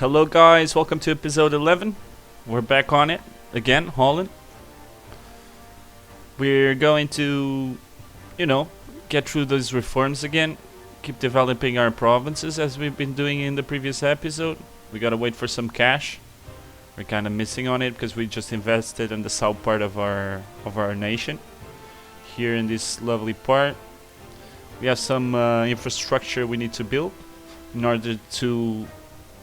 Hello guys, welcome to episode 11. We're back on it again, Holland. We're going to, get through those reforms again. Keep developing our provinces as we've been doing in the previous episode. We gotta wait for some cash. We're kind of missing on it because we just invested in the south part of our nation. Here in this lovely part, we have some infrastructure we need to build in order to,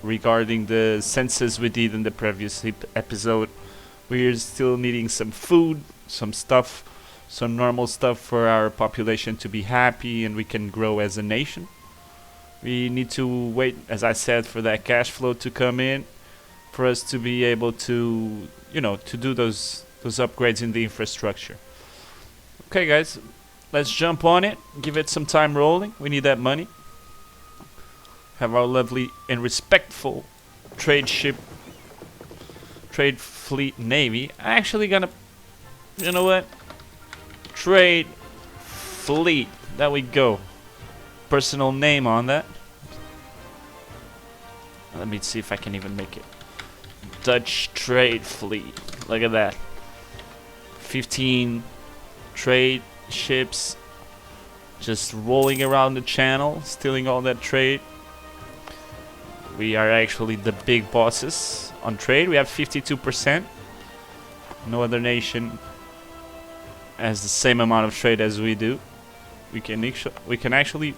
regarding the census we did in the previous episode, we're still needing some food, some stuff, some normal stuff for our population to be happy and we can grow as a nation. We need to wait, as I said, for that cash flow to come in for us to be able to, to do those upgrades in the infrastructure. Okay guys, let's jump on it, give it some time rolling. We need that money. Have our lovely and respectful trade fleet navy. Actually gonna, trade fleet. There we go. Personal name on that. Let me see if I can even make it. Dutch trade fleet. Look at that. 15 trade ships just rolling around the channel, stealing all that trade. We are actually the big bosses on trade. We have 52%. No other nation has the same amount of trade as we do. We can actually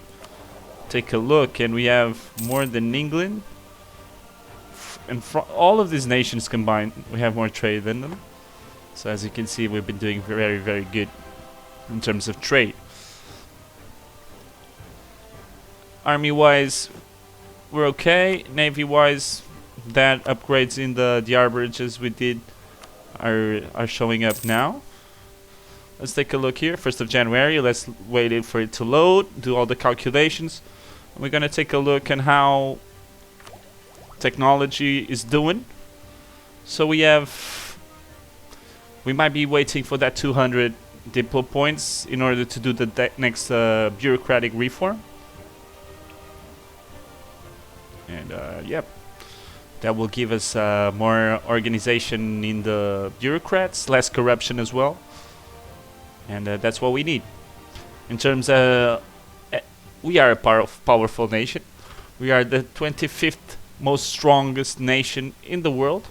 take a look, and we have more than England. And all of these nations combined, we have more trade than them. So as you can see, we've been doing very, very good in terms of trade. Army-wise, we're okay. Navy-wise, that upgrades in the arborages we did are showing up now. Let's take a look here. 1st of January. Let's wait for it to load. Do all the calculations. We're gonna take a look at how technology is doing. So we might be waiting for that 200 diplo points in order to do the next bureaucratic reform. And yep, that will give us more organization in the bureaucrats, less corruption as well, and that's what we need. In terms of, we are a powerful nation. We are the 25th most strongest nation in the world,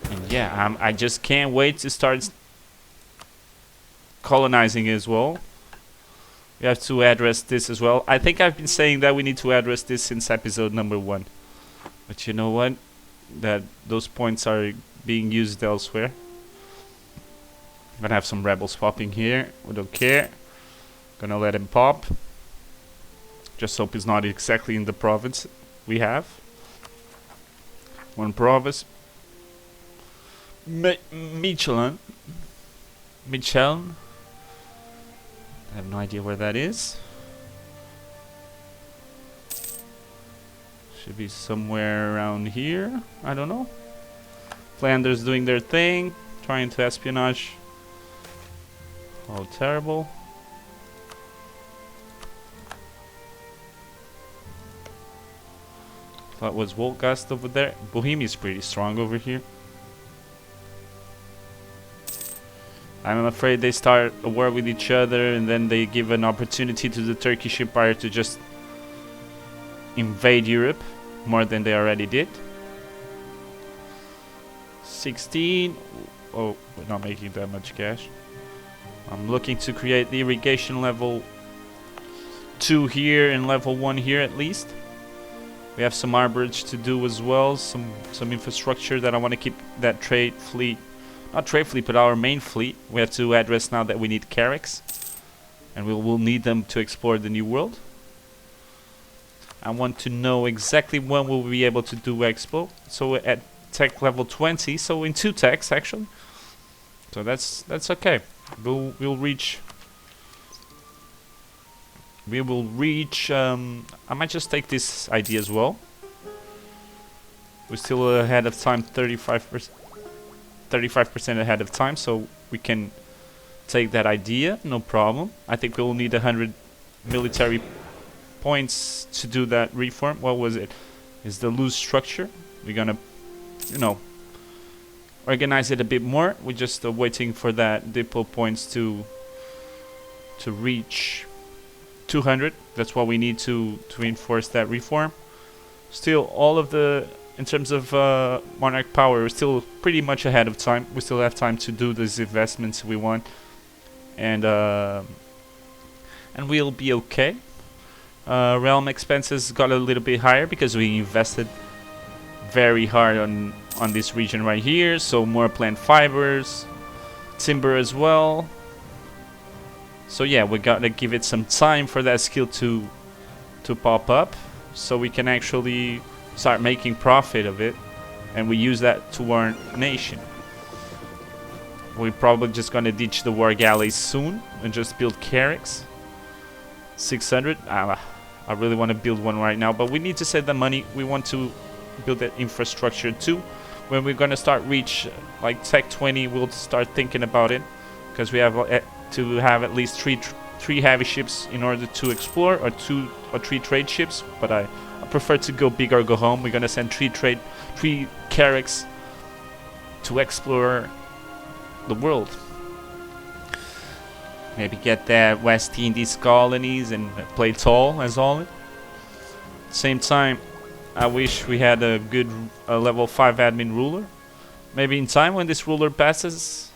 and yeah, I just can't wait to start colonizing as well. We have to address this as well. I think I've been saying that we need to address this since episode number 1. But you know what? That those points are being used elsewhere. Gonna have some rebels popping here. We don't care. Gonna let him pop. Just hope he's not exactly in the province we have. One province. Michelin. I have no idea where that is. Should be somewhere around here. I don't know. Flanders doing their thing, trying to espionage. Oh, terrible. That was Volgast over there. Bohemia is pretty strong over here. I'm afraid they start a war with each other and then they give an opportunity to the Turkish Empire to just invade Europe more than they already did. 16. Oh, we're not making that much cash. I'm looking to create the irrigation level 2 here and level 1 here at least. We have some arborage to do as well, some infrastructure that I want to keep that trade fleet. Not trade fleet, but our main fleet. We have to address now that we need carracks, and we will need them to explore the new world. I want to know exactly when we'll be able to do expo. So at tech level 20, so in 2 techs actually. So that's okay. We'll reach. We will reach. I might just take this idea as well. We're still ahead of time, 35%. 35% ahead of time, so we can take that idea, no problem. I think we'll need 100 military points to do that reform. What was it? is the loose structure. We're gonna, you know, organize it a bit more. We're just waiting for that depot points to reach 200. That's what we need to reinforce that reform. Still, all of the, in terms of monarch power, we're still pretty much ahead of time. We still have time to do these investments we want, and we'll be okay. Realm expenses got a little bit higher because we invested very hard on this region right here, so more plant fibers, timber as well. So yeah, we gotta give it some time for that skill to pop up, so we can actually start making profit of it, and we use that to our nation. We're probably just gonna ditch the war galleys soon and just build carracks. 600. I really want to build one right now, but we need to save the money. We want to build that infrastructure too. When we're gonna start reach like Tech 20, we'll start thinking about it, because we have to have at least three heavy ships in order to explore, or 2 or 3 trade ships. But I prefer to go big or go home. We're gonna send 3 carracks to explore the world. Maybe get that West Indies colonies and play tall as Holland. Same time, I wish we had a good level 5 admin ruler. Maybe in time, when this ruler passes,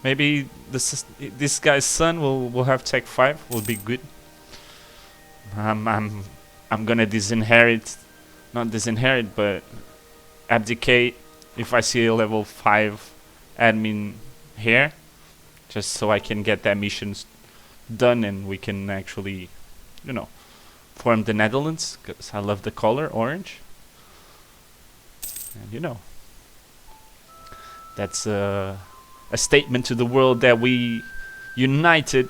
maybe this guy's son will have Tech 5. Will be good. I'm gonna not disinherit, but abdicate if I see a level 5 admin here, just so I can get that missions done and we can actually, you know, form the Netherlands, because I love the color orange. And you know, that's a statement to the world that we united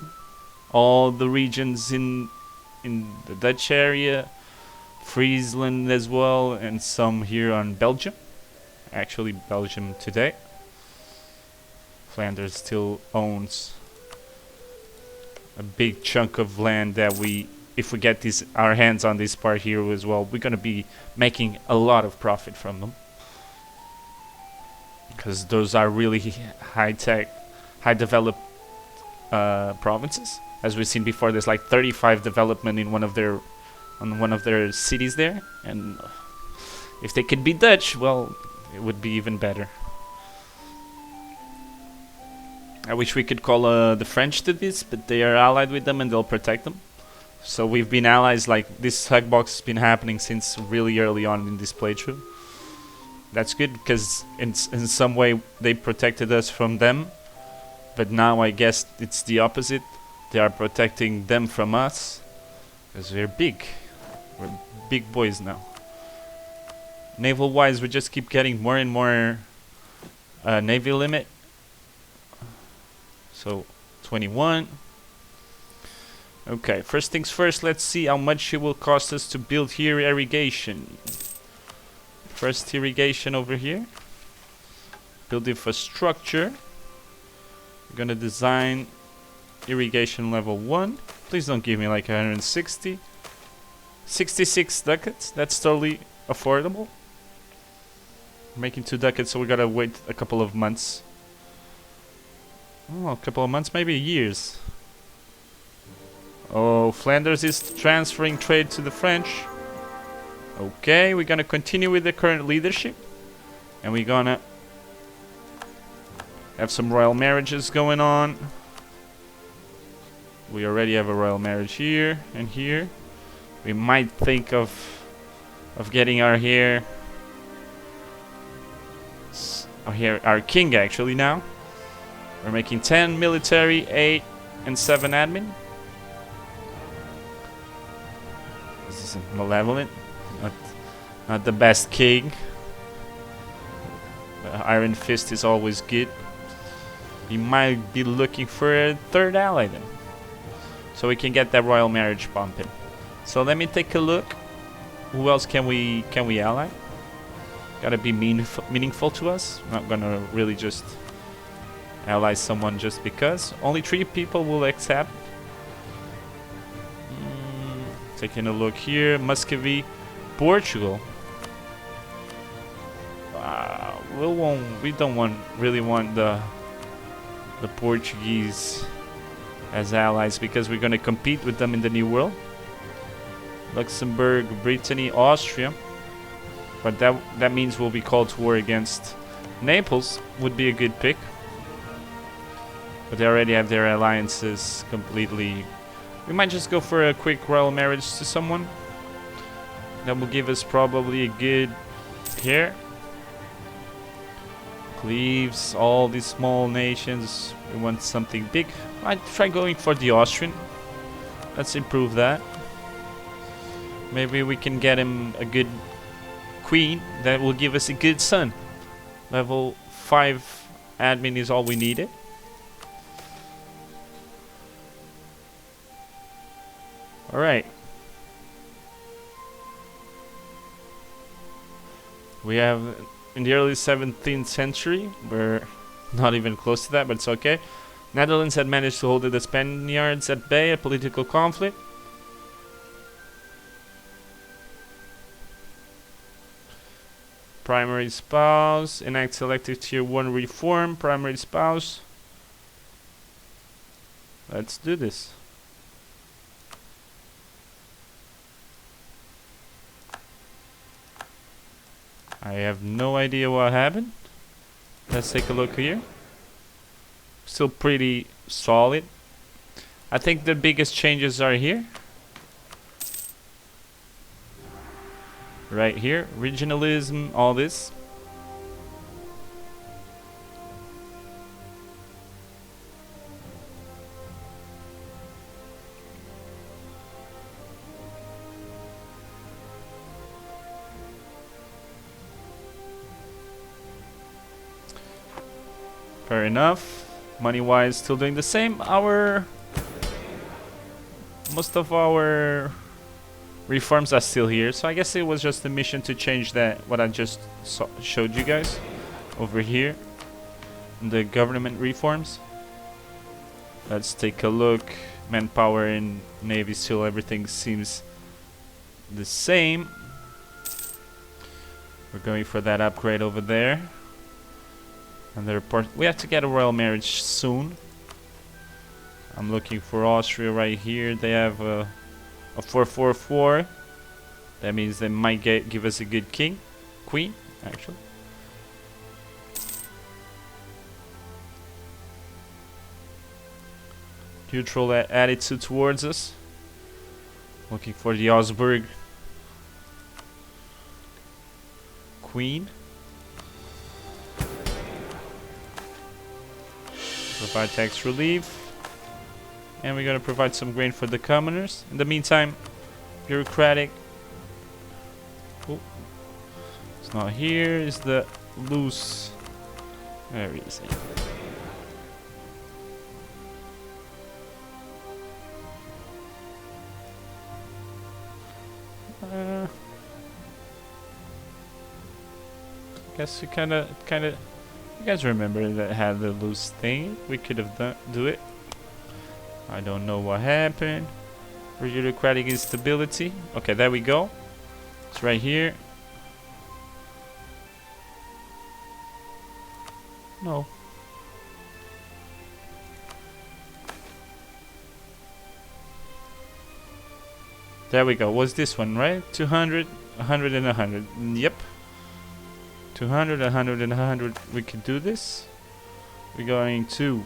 all the regions in the Dutch area, Friesland as well, and some here on Belgium. Actually, Belgium today. Flanders still owns a big chunk of land that if we get our hands on this part here as well, we're gonna be making a lot of profit from them, because those are really high-tech, high-developed provinces. As we've seen before, there's like 35 development in one of their cities there, and if they could be Dutch, well, it would be even better. I wish we could call the French to this, but they are allied with them and they'll protect them. So we've been allies. Like, this hug box has been happening since really early on in this playthrough. That's good, because in some way they protected us from them, but now I guess it's the opposite. They are protecting them from us, because we're big. We're big boys now. Naval wise, we just keep getting more and more navy limit. So 21. Okay, first things first, let's see how much it will cost us to build here irrigation. First irrigation over here. Build infrastructure. We're gonna design irrigation level 1. Please don't give me like 160. 66 ducats, that's totally affordable. We're making 2 ducats, so we gotta wait a couple of months. Oh, a couple of months, maybe years. Oh, Flanders is transferring trade to the French. Okay, we're gonna continue with the current leadership, and we're gonna have some royal marriages going on. We already have a royal marriage here and here. We might think of getting our king actually now. We're making 10 military, 8 and 7 admin. This is malevolent. Not the best king. Iron Fist is always good. We might be looking for a 3rd ally then, so we can get that royal marriage pumping. So let me take a look. Who else can we ally? Gotta be meaningful to us. Not gonna really just ally someone just because. Only 3 people will accept. Taking a look here. Muscovy, Portugal. we don't really want the Portuguese as allies, because we're gonna compete with them in the New World. Luxembourg, Brittany, Austria, but that means we'll be called to war against Naples. Would be a good pick, but they already have their alliances completely. We might just go for a quick royal marriage to someone. That will give us probably a good here. Leaves all these small nations. We want something big. I'd try going for the Austrian. Let's improve that. Maybe we can get him a good queen that will give us a good son. Level 5 admin is all we needed. Alright. We have in the early 17th century, we're not even close to that, but it's okay. Netherlands had managed to hold the Spaniards at bay, a political conflict. Primary spouse, enact selective tier 1 reform, primary spouse. Let's do this. I have no idea what happened. Let's take a look here. Still pretty solid. I think the biggest changes are here. Right here. Regionalism, all this. Fair enough. Money-wise, still doing the same. Most of our reforms are still here, so I guess it was just a mission to change that. What I just showed you guys over here, the government reforms. Let's take a look. Manpower and navy, still everything seems the same. We're going for that upgrade over there. And the report, we have to get a royal marriage soon. I'm looking for Austria right here. They have a 444. That means they might give us a good queen, actually. Neutral attitude towards us. Looking for the Augsburg queen. Provide tax relief. And we're gonna provide some grain for the commoners. In the meantime, bureaucratic. Oh, it's not here. Is the loose? Where is it? Guess we kind of. You guys remember that had the loose thing? We could have do it. I don't know what happened. Bureaucratic instability. Okay, there we go. It's right here. No. There we go. Was this one, right? 200, 100, and 100. Yep. 200, 100, and 100. We can do this. We're going to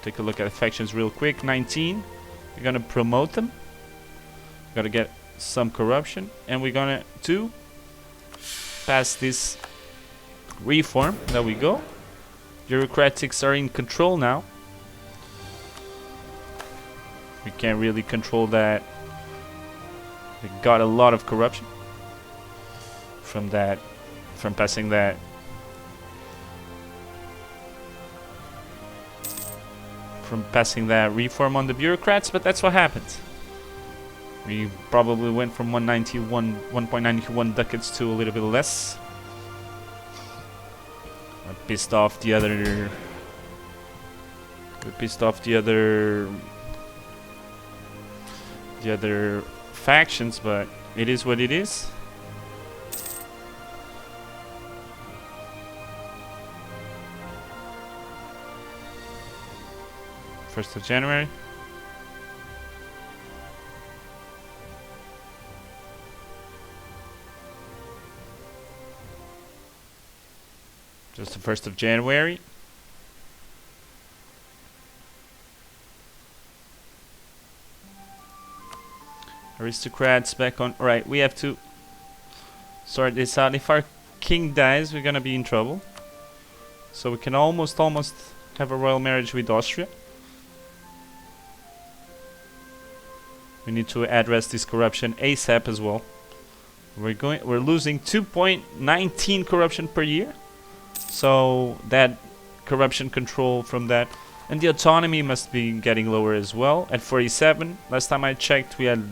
take a look at factions real quick. 19. We're gonna promote them. Gotta get some corruption, and we're gonna pass this reform. There we go. Bureaucratics are in control now. We can't really control that. We got a lot of corruption from that. From passing that reform on the bureaucrats, but that's what happened. We probably went from 1.91 ducats to a little bit less. I pissed off the other. We pissed off the other factions, but it is what it is. 1st of January. Just the 1st of January. Aristocrats back on. Right, we have to sort this out. If our king dies, we're gonna be in trouble. So we can almost have a royal marriage with Austria. We need to address this corruption ASAP as well. We're losing 2.19 corruption per year. So that corruption control from that, and the autonomy must be getting lower as well. At 47, last time I checked, we had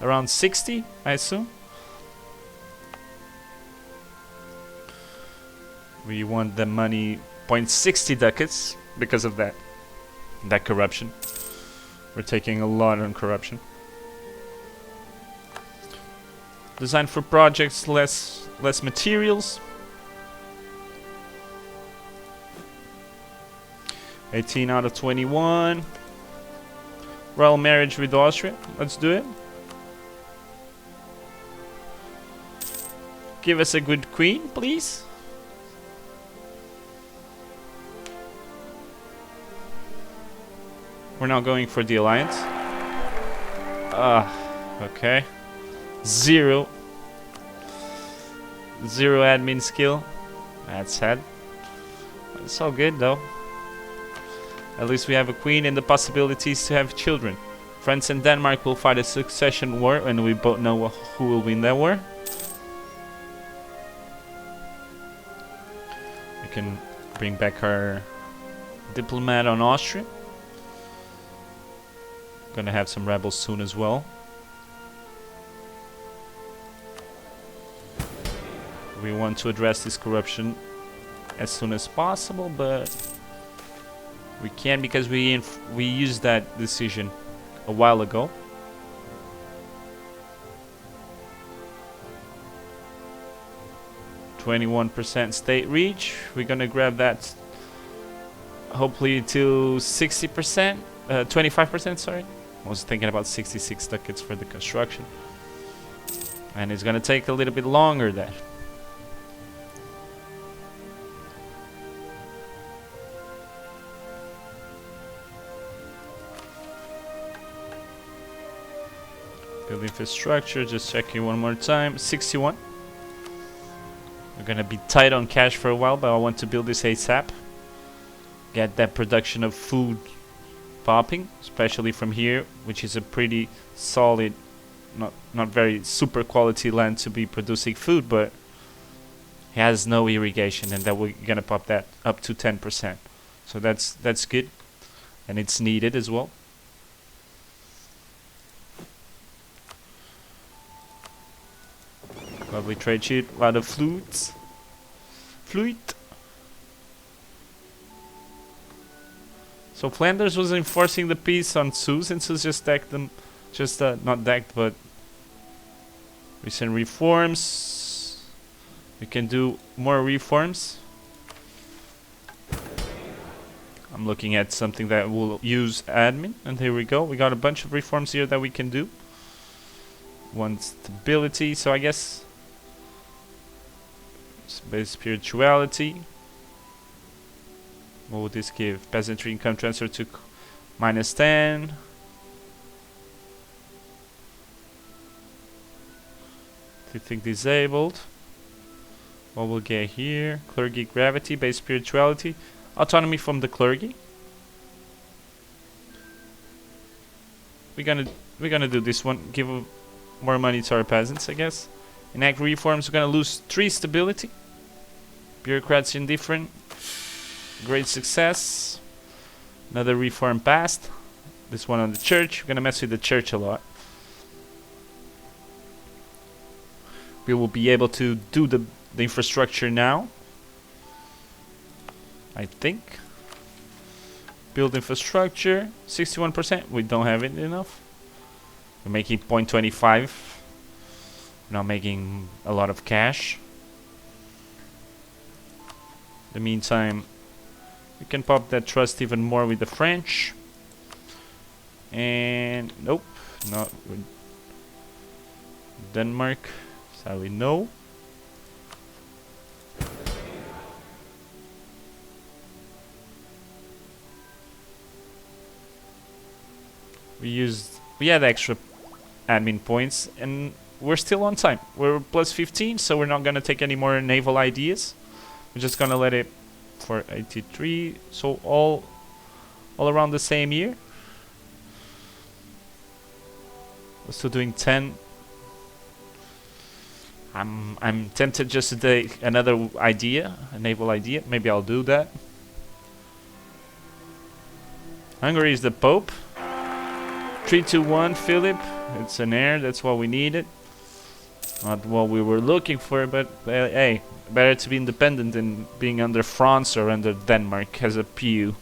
around 60, I assume. We want the money 0.60 ducats because of that corruption. We're taking a lot on corruption. Design for projects, less materials. 18 out of 21. Royal marriage with Austria. Let's do it. Give us a good queen, please. We're now going for the alliance. Okay. Zero admin skill. That's sad. It's all good though. At least we have a queen and the possibilities to have children. France and Denmark will fight a succession war, and we both know who will win that war. We can bring back our diplomat on Austria. Gonna have some rebels soon as well. We want to address this corruption as soon as possible, but we can't because we used that decision a while ago. %21 state reach. We're gonna grab that hopefully to 60%, 25%, sorry. I was thinking about 66 ducats for the construction. And it's gonna take a little bit longer there. Build infrastructure, just checking one more time. 61. We're gonna be tight on cash for a while, but I want to build this ASAP. Get that production of food popping, especially from here, which is a pretty solid, not very super quality land to be producing food, but has no irrigation, and that we're gonna pop that up to 10%. So that's good, and it's needed as well. Lovely trade sheet, a lot of flute. So Flanders was enforcing the peace on Sioux, and Sioux just decked them, not decked, but recent reforms. We can do more reforms. I'm looking at something that will use admin, and here we go. We got a bunch of reforms here that we can do. One stability, so I guess base spirituality. What would this give? Peasantry income transfer to -10. I think disabled. What we'll get here? Clergy gravity, base spirituality, autonomy from the clergy. We're gonna do this one. Give more money to our peasants, I guess. Enact reforms. We're gonna lose 3 stability. Bureaucrats indifferent. Great success. Another reform passed. This one on the church. We're gonna mess with the church a lot. We will be able to do the infrastructure now, I think. Build infrastructure. 61%. We don't have it enough. We're making 0.25. We're not making a lot of cash. In the meantime, We can pop that trust even more with the French. And nope, not with Denmark. Sadly, no. We had extra admin points, and we're still on time. We're plus 15, so we're not gonna take any more naval ideas. We're just gonna let it for 83. So all around the same year. We're still doing 10. I'm tempted just to take another idea, a naval idea. Maybe I'll do that. Hungary is the Pope. 3-2-1, Philip. It's an heir. That's what we needed. Not what we were looking for, but hey, better to be independent than being under France or under Denmark as a PU.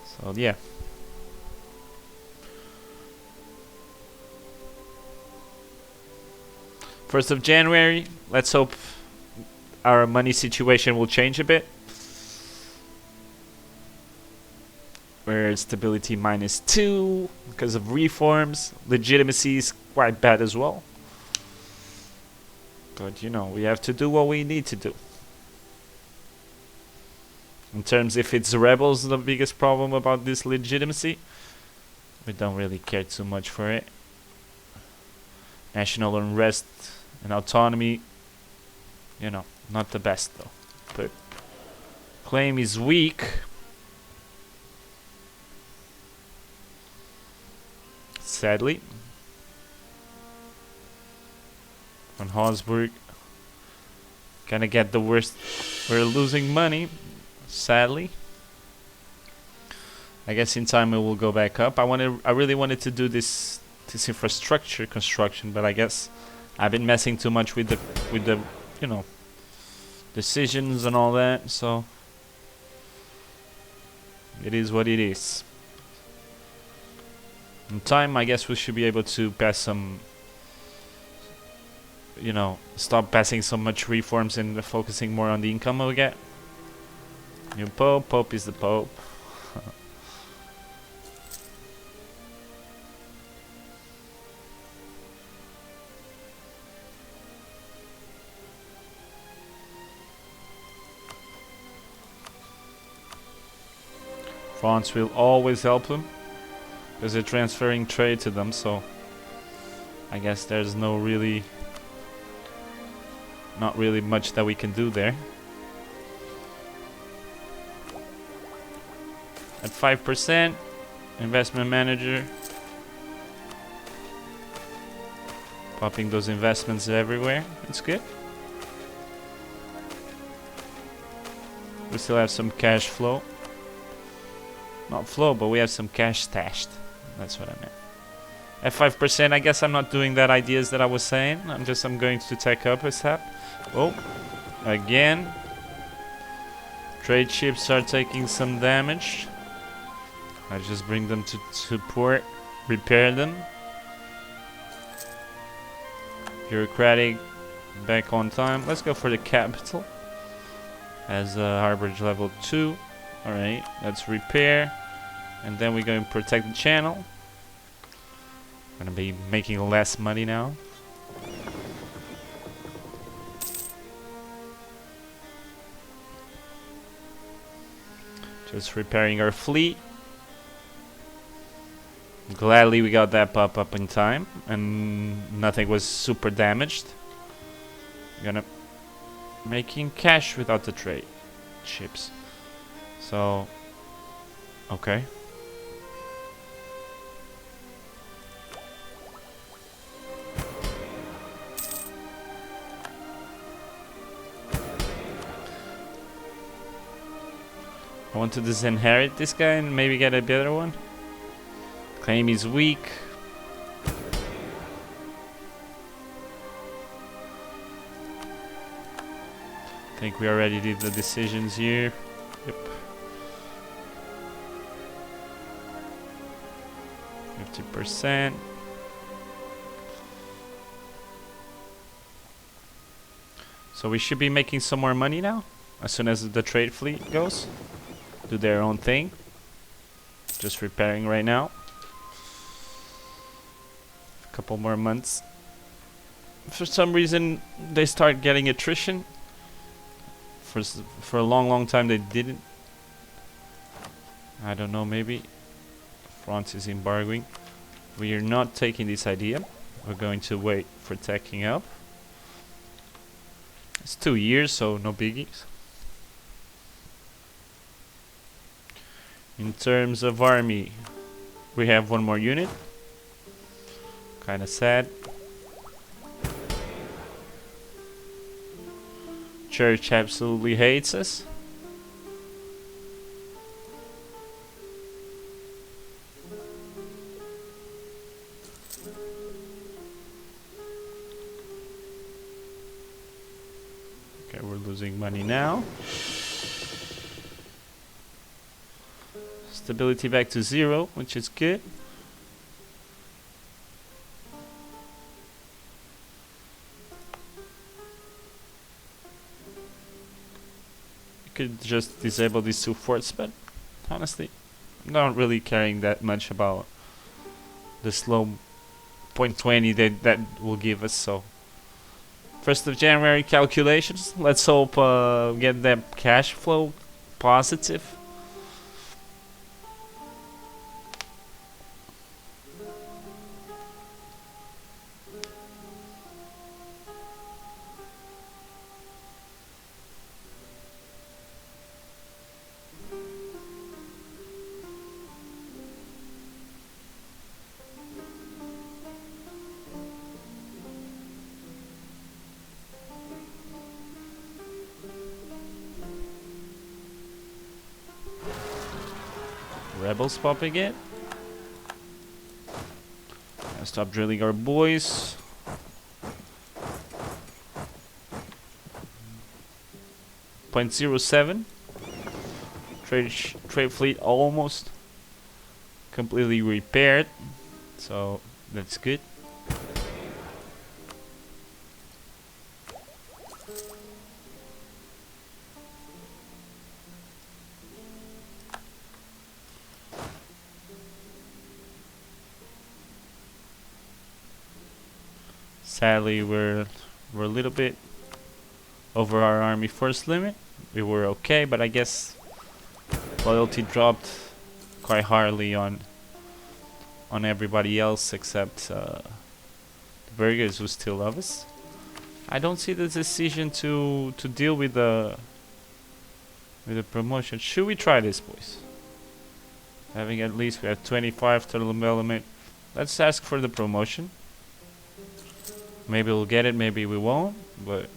So yeah. First of January. Let's hope our money situation will change a bit. Where stability -2 because of reforms. Legitimacy is quite bad as well. But you know, we have to do what we need to do. In terms if it's rebels the biggest problem about this legitimacy, we don't really care too much for it. National unrest and autonomy, you know, not the best though. But claim is weak. Sadly. On Habsburg. Gonna get the worst. We're losing money. Sadly. I guess in time it will go back up. I really wanted to do this infrastructure construction, but I guess I've been messing too much with the you know, decisions and all that, so it is what it is. In time, I guess we should be able to pass some, you know, stop passing so much reforms and focusing more on the income we get. New Pope. Pope is the Pope. France will always help them because they're transferring trade to them, so I guess there's not really much that we can do there. At 5%, investment manager, popping those investments everywhere. It's good. We still have some cash flow. Not flow, but we have some cash stashed. That's what I meant. At 5%, I guess I'm not doing that ideas that I was saying. I'm going to take up a step. Oh, again. Trade ships are taking some damage. I just bring them to port, repair them. Bureaucratic, back on time. Let's go for the capital. As harborage level 2. Alright, let's repair. And then we're going to protect the channel. Gonna be making less money now. Just repairing our fleet. Gladly we got that pop up in time. And nothing was super damaged. Gonna making cash without the trade ships. So, okay. I want to disinherit this guy and maybe get a better one. Claim is weak. I think we already did the decisions here. Yep. 50%. So we should be making some more money now. as soon as the trade fleet goes. Do their own thing. Just repairing right now. A couple more months. For some reason, they start getting attrition. For a long time they didn't. I don't know, maybe France is embargoing. We are not taking this idea. We're going to wait for teching up. It's 2 years, so no biggies. In terms of army, we have one more unit. Kinda sad. Church absolutely hates us. Okay, we're losing money now. Stability back to 0, which is good. Could just disable these 2 forts, but honestly, I'm not really caring that much about the slow 0.20 that will give us. So 1st of January calculations. Let's hope get that cash flow positive. Rebels popping in. Stop drilling our boys. .07. Trade fleet almost completely repaired, so that's good. Sadly, we're a little bit over our army force limit. We were okay, but I guess loyalty dropped quite hardly on everybody else except the burghers who still love us. I don't see the decision to deal with the promotion. Should we try this, boys? Having at least we have 25 total development. Let's ask for the promotion. Maybe we'll get it, maybe we won't, but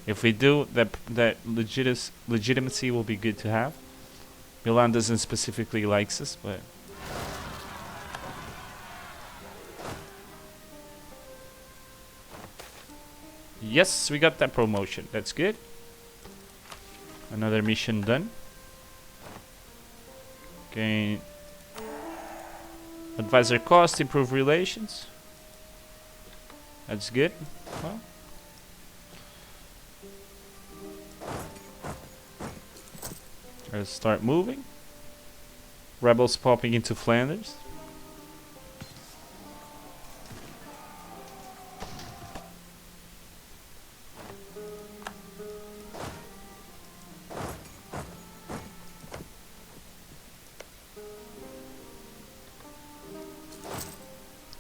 if we do, that legitimacy will be good to have. Milan doesn't specifically like us, but yes, we got that promotion. That's good. Another mission done. Okay. Advisor cost, improve relations. That's good. Well, let's start moving. Rebels popping into Flanders.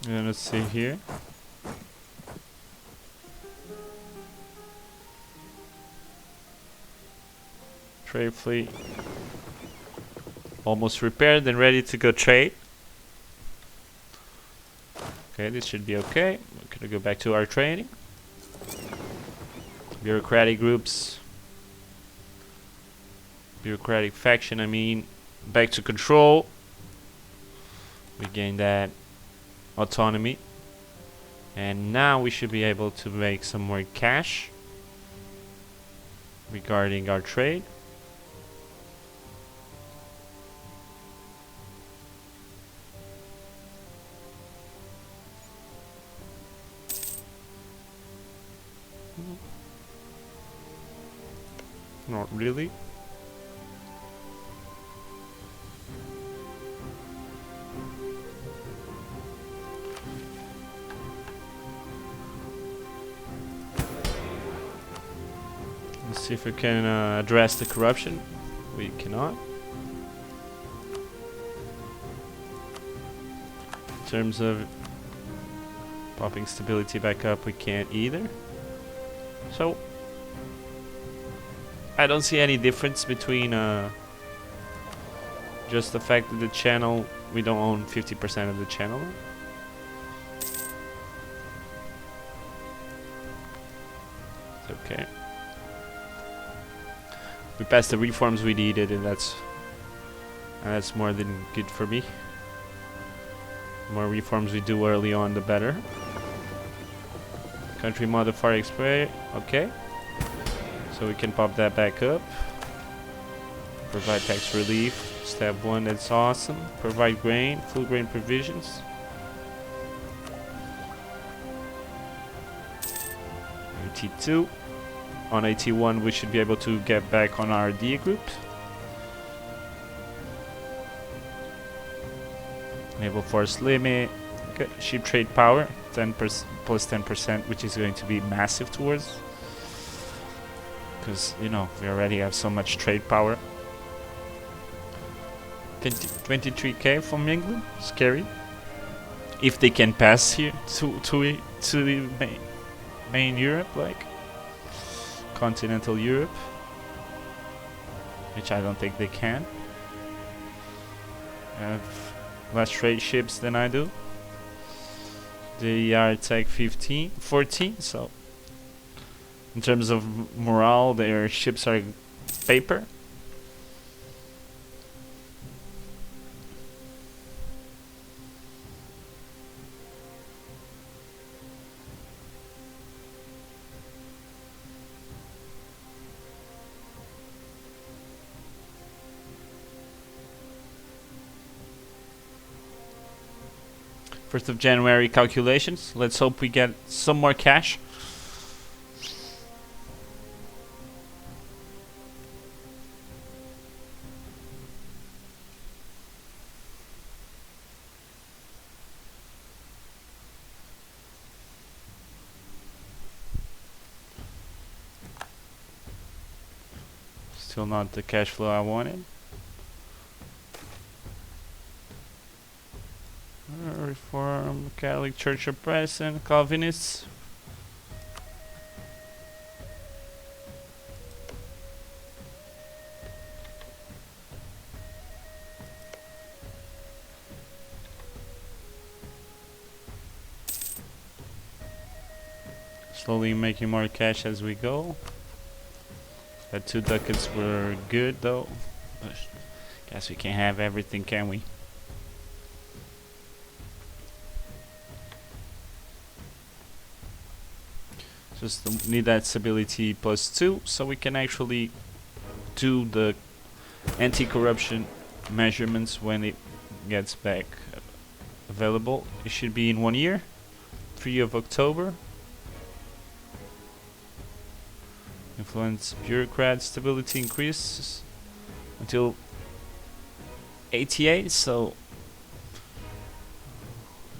And let's see here. Trade fleet almost repaired and ready to go trade. Okay, this should be okay. We're gonna go back to our training. Bureaucratic groups. Bureaucratic faction, I mean. Back to control. We gained that autonomy. And now we should be able to make some more cash regarding our trade. Not really. Let's see if we can address the corruption. We cannot. In terms of popping stability back up, we can't either. So I don't see any difference between just the fact that the channel, we don't own 50% of the channel. It's okay. We passed the reforms we needed, and that's more than good for me. The more reforms we do early on, the better. Country modifier expire. Okay. So we can pop that back up. Provide tax relief. Step 1, that's awesome. Provide grain, full grain provisions. AT2. On AT1 we should be able to get back on our D group. Naval force limit. Good. Ship trade power. 10% plus 10%, which is going to be massive towards. Because, you know, we already have so much trade power. 23k from England. Scary. If they can pass here to the main Europe, like continental Europe, which I don't think they can. I have less trade ships than I do. They are attack 14, so in terms of morale, their ships are paper. First of January calculations. Let's hope we get some more cash. Still not the cash flow I wanted. Reform, Catholic Church of Present, Calvinists. Slowly making more cash as we go. The 2 ducats were good though. But guess we can't have everything, can we? Just need that stability +2 so we can actually do the anti-corruption measurements when it gets back available. It should be in 1 year, 3 of October. Influence bureaucrat stability increases until 88, so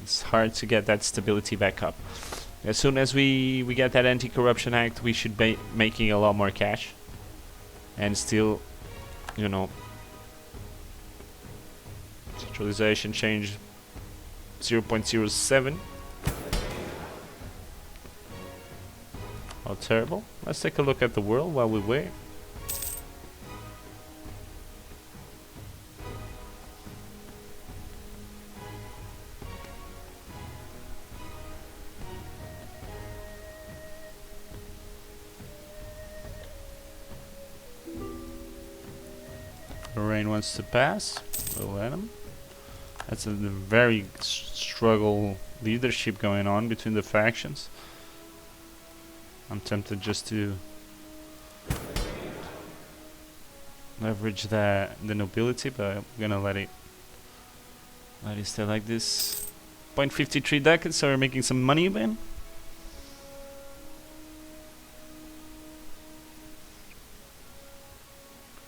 it's hard to get that stability back up. As soon as we get that anti-corruption act, we should be making a lot more cash. And still, you know, centralization change 0.07. How terrible. Let's take a look at the world while we wait. Lorraine wants to pass. We'll let him. That's a very struggle leadership going on between the factions. I'm tempted just to leverage the nobility, but I'm gonna let it stay like this. 0.53 ducats, so we're making some money again.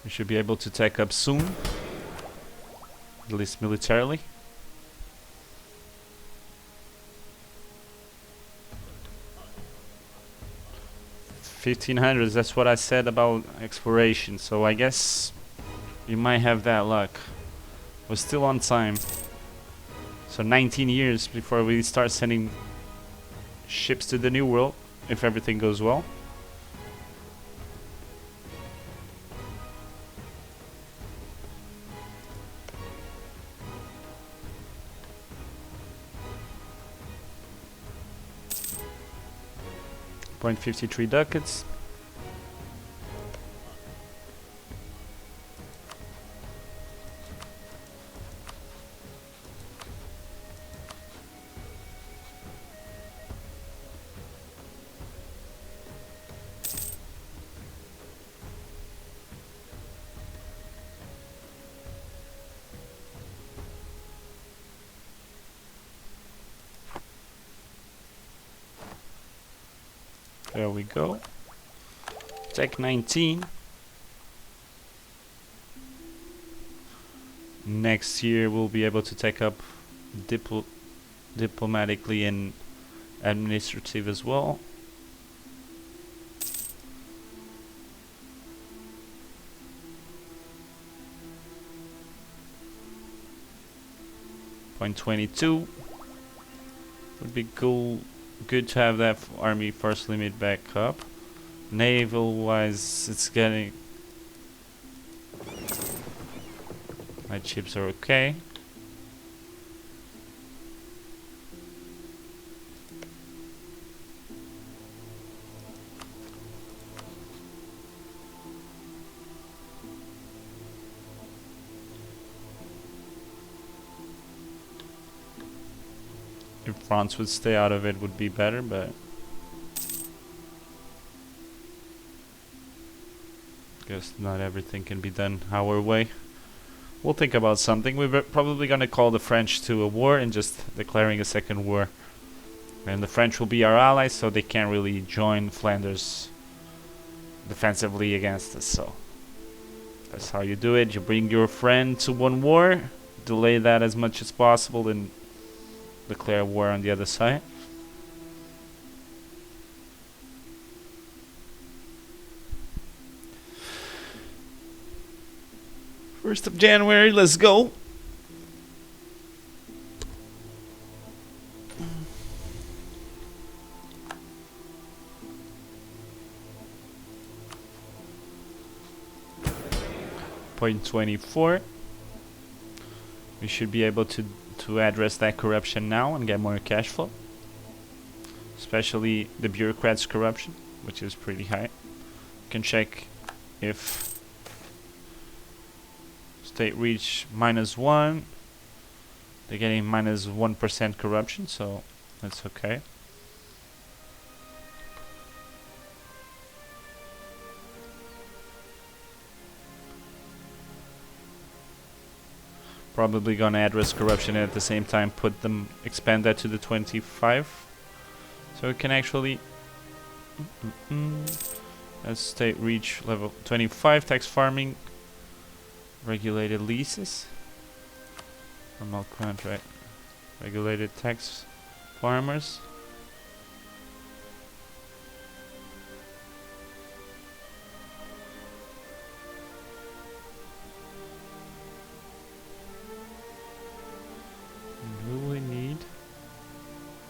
We should be able to take up soon, at least militarily. $1,500, that's what I said about exploration, so I guess we might have that luck. We're still on time. So 19 years before we start sending ships to the New World, if everything goes well. .53 ducats. There we go. Tech 19. Next year we'll be able to take up diplomatically and administrative as well. .22 would be cool. Good to have that army force limit back up. Naval wise, it's getting. My chips are okay. If France would stay out of it would be better, but guess not everything can be done our way. We'll think about something. We're probably gonna call the French to a war and just declaring a second war. And the French will be our allies, so they can't really join Flanders defensively against us. So that's how you do it. You bring your friend to one war, delay that as much as possible, and declare war on the other side. First of January, let's go. .24. We should be able to address that corruption now and get more cash flow, especially the bureaucrats' corruption, which is pretty high. You can check if state reach -1, they're getting -1% corruption, so that's okay. Probably gonna address corruption and at the same time expand that to the 25, so it can actually that's state reach level 25. Tax farming, regulated leases, normal contract, regulated tax farmers.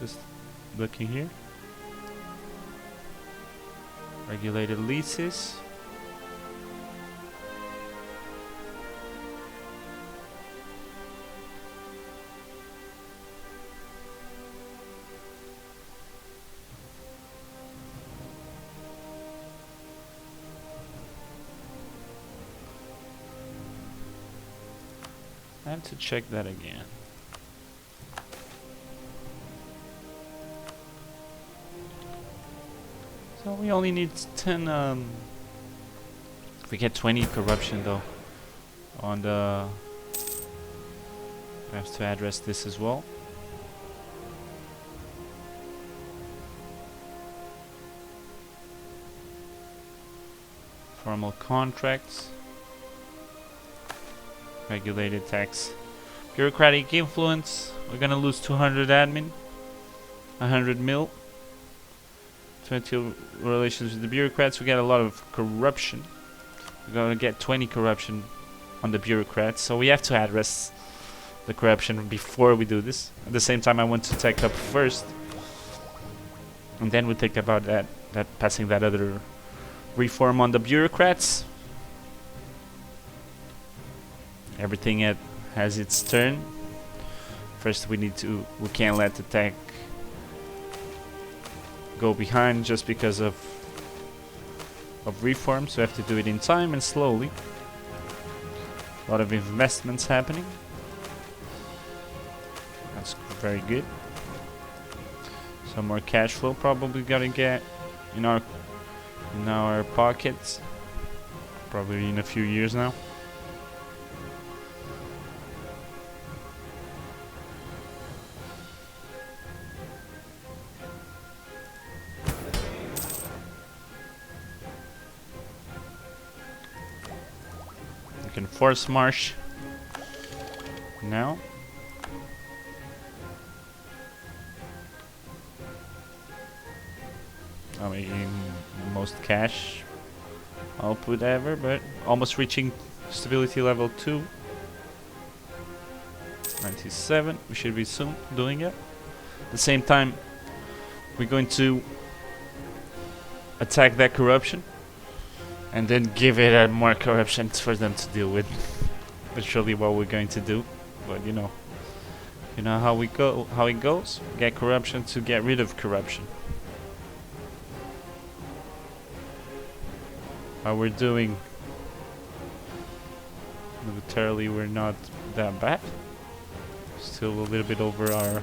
Just looking here. Regulated leases. I have to check that again. So we only need 10, if we get 20 corruption though, on the, we have to address this as well. Formal contracts. Regulated tax. Bureaucratic influence. We're gonna lose 200 admin. 100 mil. 20 relations with the bureaucrats. We get a lot of corruption. We're gonna get 20 corruption on the bureaucrats. So we have to address the corruption before we do this. At the same time, I want to tech up first. And then we think about that passing that other reform on the bureaucrats. Everything has its turn. First we can't let the tech go behind just because of reforms. We have to do it in time and slowly. A lot of investments happening. That's very good. Some more cash flow probably gotta get in our pockets. Probably in a few years now. We can force march now. I mean, most cash output ever, but almost reaching stability level 2. 97, we should be soon doing it. At the same time, we're going to attack that corruption and then give it more corruption for them to deal with. That's really what we're going to do. But you know how it goes. Get corruption to get rid of corruption. How we're doing militarily, we're not that bad. Still a little bit over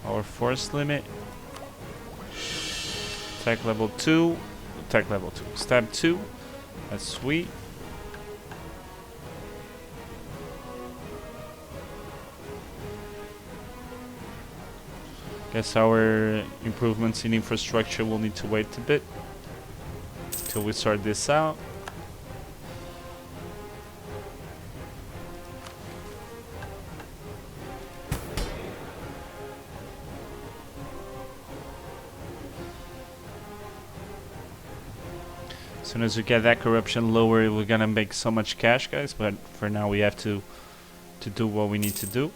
our force limit. Tech level 2. Tech level 2. Stab 2. That's sweet. Guess our improvements in infrastructure will need to wait a bit till we sort this out. As soon as we get that corruption lower, we're gonna make so much cash, guys, but for now we have to do what we need to do.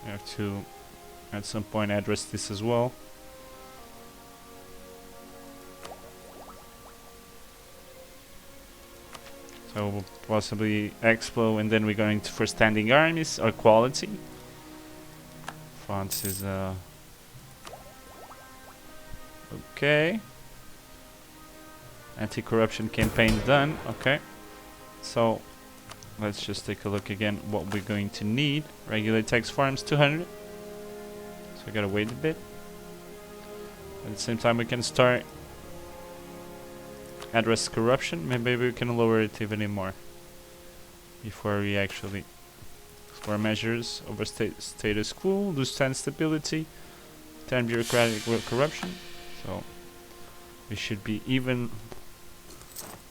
We have to at some point address this as well. So we'll possibly Expo, and then we're going to for standing armies or quality. France is okay. Anti-corruption campaign done. Okay. So let's just take a look again what we're going to need. Regulate tax farms 200. So we gotta wait a bit. At the same time we can start address corruption. Maybe we can lower it even more before we actually explore measures over status quo, lose 10 stability, 10 bureaucratic corruption. So we should be even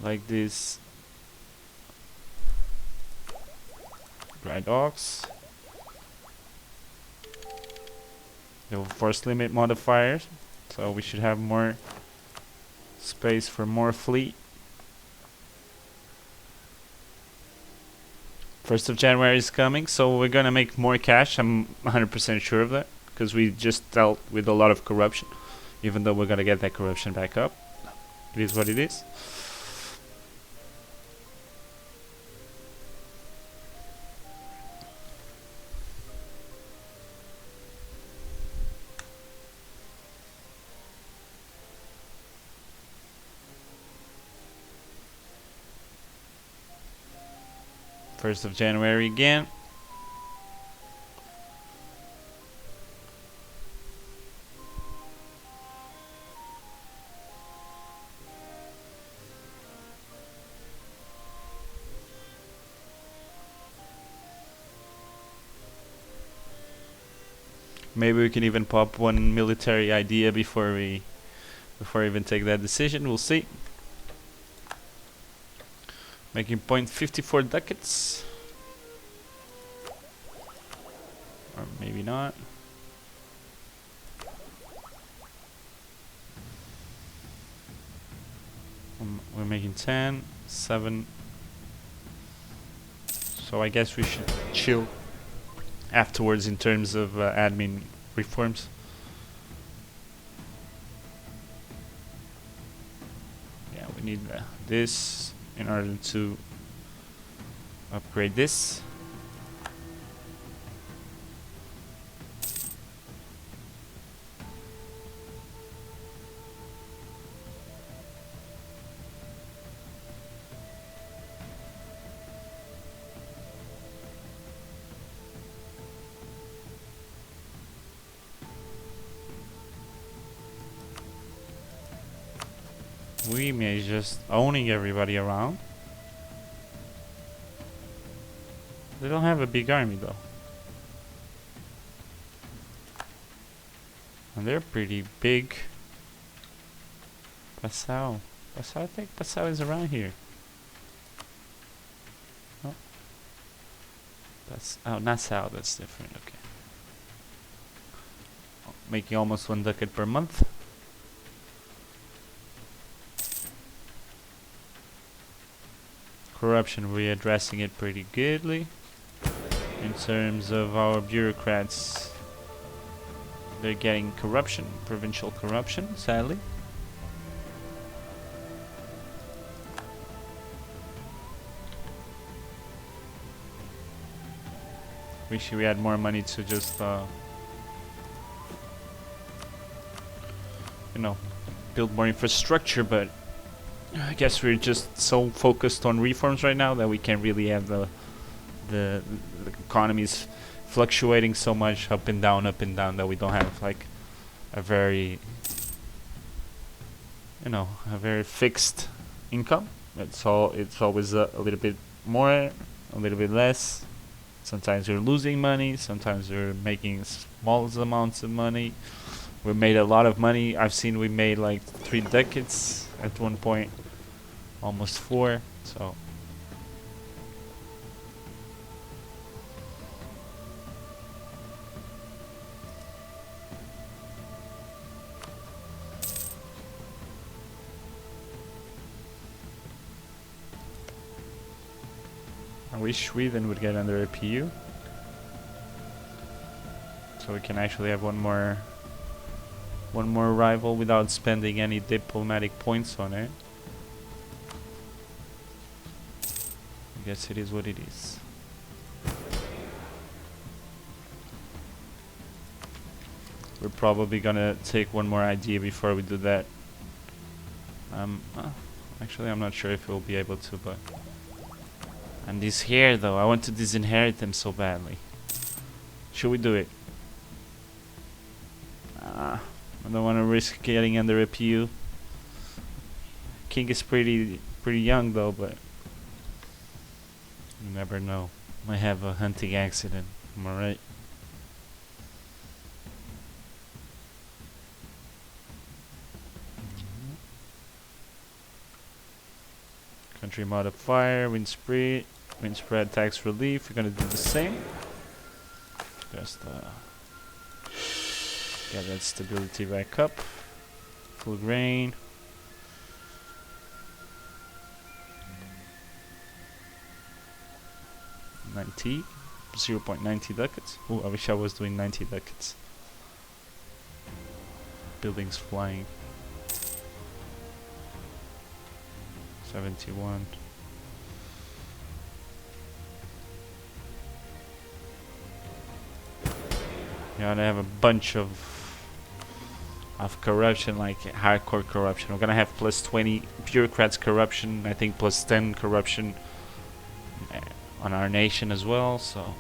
like this. Dry docks. The force limit modifiers, so we should have more space for more fleet. 1st of January is coming, so we're gonna make more cash. I'm 100% sure of that, because we just dealt with a lot of corruption. Even though we're gonna get that corruption back up, it is what it is. First of January again. Maybe we can even pop one military idea before we even take that decision. We'll see. Making point 54 ducats. Or maybe not. We're making 10, 7. So I guess we should chill afterwards in terms of admin reforms. Yeah, we need this in order to upgrade this. We may just owning everybody around. They don't have a big army though. And they're pretty big. Passau. Passau, I think Passau is around here. Oh. That's Nassau, that's different, okay. Making almost 1 ducat per month. Corruption, we're addressing it pretty goodly. In terms of our bureaucrats, they're getting corruption, provincial corruption, sadly. Wish we had more money to just, you know, build more infrastructure, but I guess we're just so focused on reforms right now that we can't really have the economy's fluctuating so much up and down that we don't have like a very, you know, a very fixed income. It's always a little bit more, a little bit less. Sometimes we're losing money, sometimes we're making small amounts of money. We made a lot of money. I've seen we made like 3 ducats at one point, almost 4, so I wish Sweden would get under a PU so we can actually have one more rival without spending any diplomatic points on it. I guess it is what it is. We're probably gonna take one more idea before we do that. Actually I'm not sure if we'll be able to, but and this here though, I want to disinherit them so badly. Should we do it? I don't want to risk getting under a PU. King is pretty young though, but you never know. Might have a hunting accident. Am I right? Country modifier, wind spread, tax relief. We're gonna do the same. Just get that stability back up. Full grain. $90, 0.90 ducats. Oh, I wish I was doing 90 ducats. Buildings flying. 71. Yeah, they have a bunch of corruption, like hardcore corruption. We're gonna have plus 20 bureaucrats corruption, I think plus 10 corruption on our nation as well, so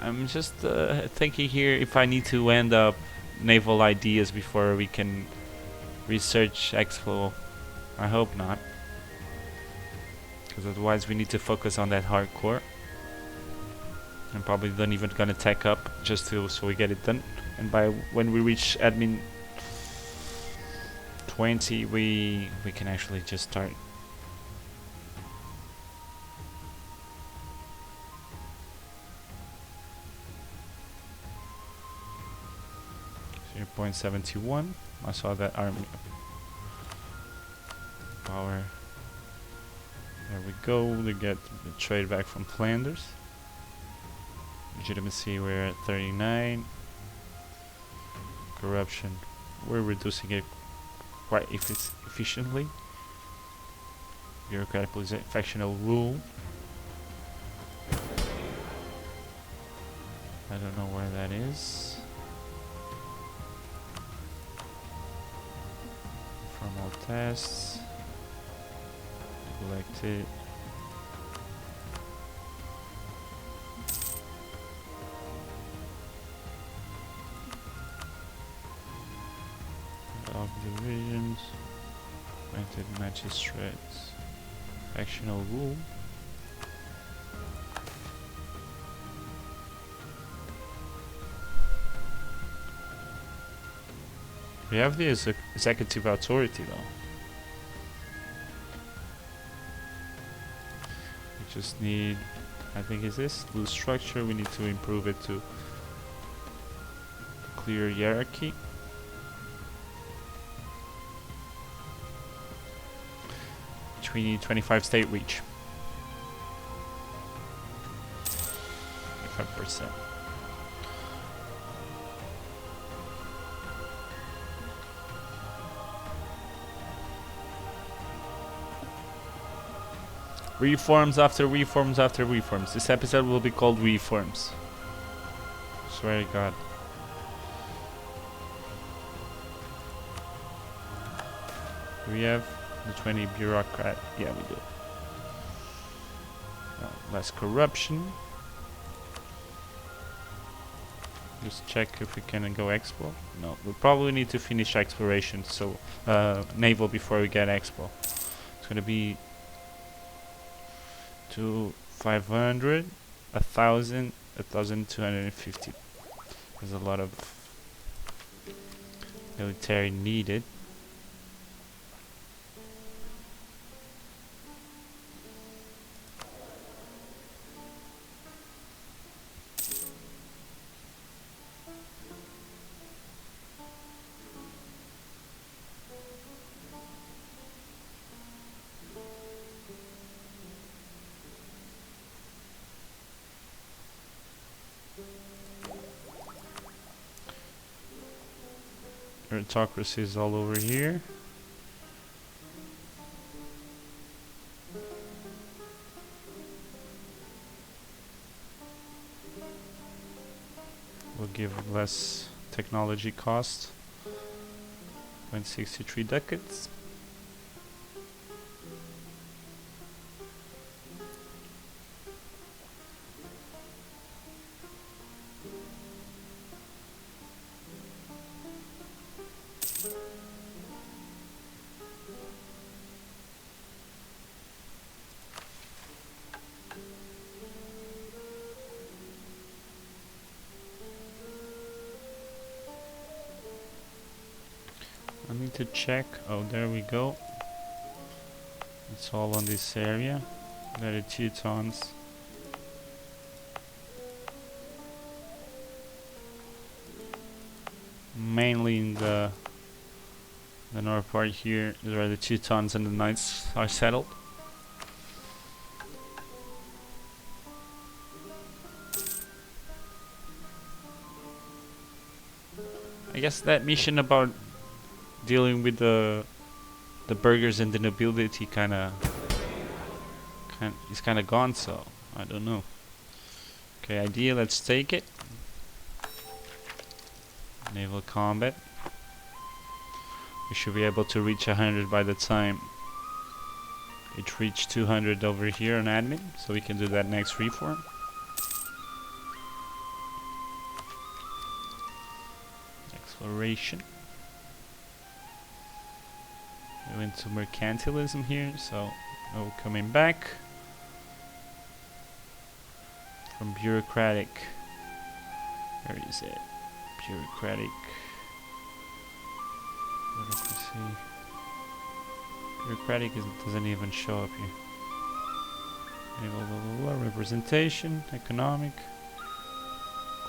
I'm just thinking here if I need to end up naval ideas before we can research expo. I hope not, because otherwise we need to focus on that hardcore. I'm probably not even gonna tech up just so we get it done. And by when we reach admin 20, we can actually just start. .71. I saw that army power. There we go. They get the trade back from Flanders. Legitimacy, we're at 39. Corruption, we're reducing it quite efficiently. Bureaucratic factional rule. I don't know where that is. Formal tests. Select it. Of divisions. Granted magistrates. Factional rule. We have the executive authority though. We just need, I think is this, loose structure. We need to improve it to clear hierarchy. Which we need 25 state reach. 25%. Reforms after reforms after reforms. This episode will be called Reforms. Swear to God. Do we have the 20 bureaucrat? Yeah, we do. Less corruption. Just check if we can go expo. No, we probably need to finish exploration, so naval before we get expo. It's gonna be to 500, 1,000, 1,250. There's a lot of military needed. Meritocracy is all over here. We'll give less technology cost. 0.63 ducats. I need to check. Oh, there we go. It's all on this area. There are Teutons. Mainly in the north part here is where the Teutons and the Knights are settled. I guess that mission about dealing with the burghers and the nobility is kind of gone, so I don't know. Okay, idea, let's take it. Naval combat. We should be able to reach 100 by the time it reached 200 over here on admin, so we can do that next reform. Exploration. We went to mercantilism here, so no coming back. From bureaucratic. Where is it? Bureaucratic. Bureaucracy. Bureaucratic doesn't even show up here. Blah, blah, blah, representation, economic,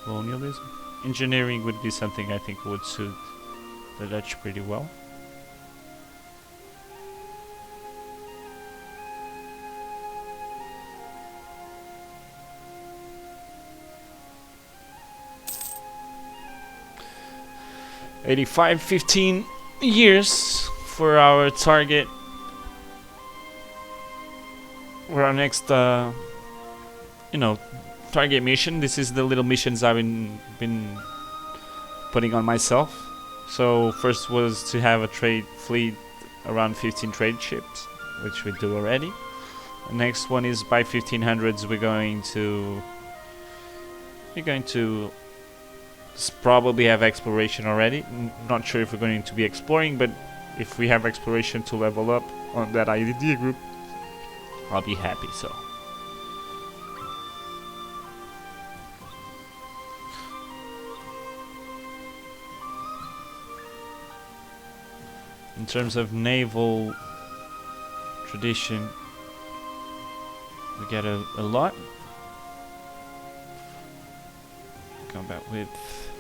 colonialism. Engineering would be something I think would suit the Dutch pretty well. $85.15 years for our target. For our next, target mission. This is the little missions I've been putting on myself. So first was to have a trade fleet around 15 trade ships, which we do already. The next one is by 1500s we're going to probably have exploration already. Not sure if we're going to be exploring, but if we have exploration to level up on that idea group, I'll be happy. So in terms of naval tradition, we get a lot. Combat width,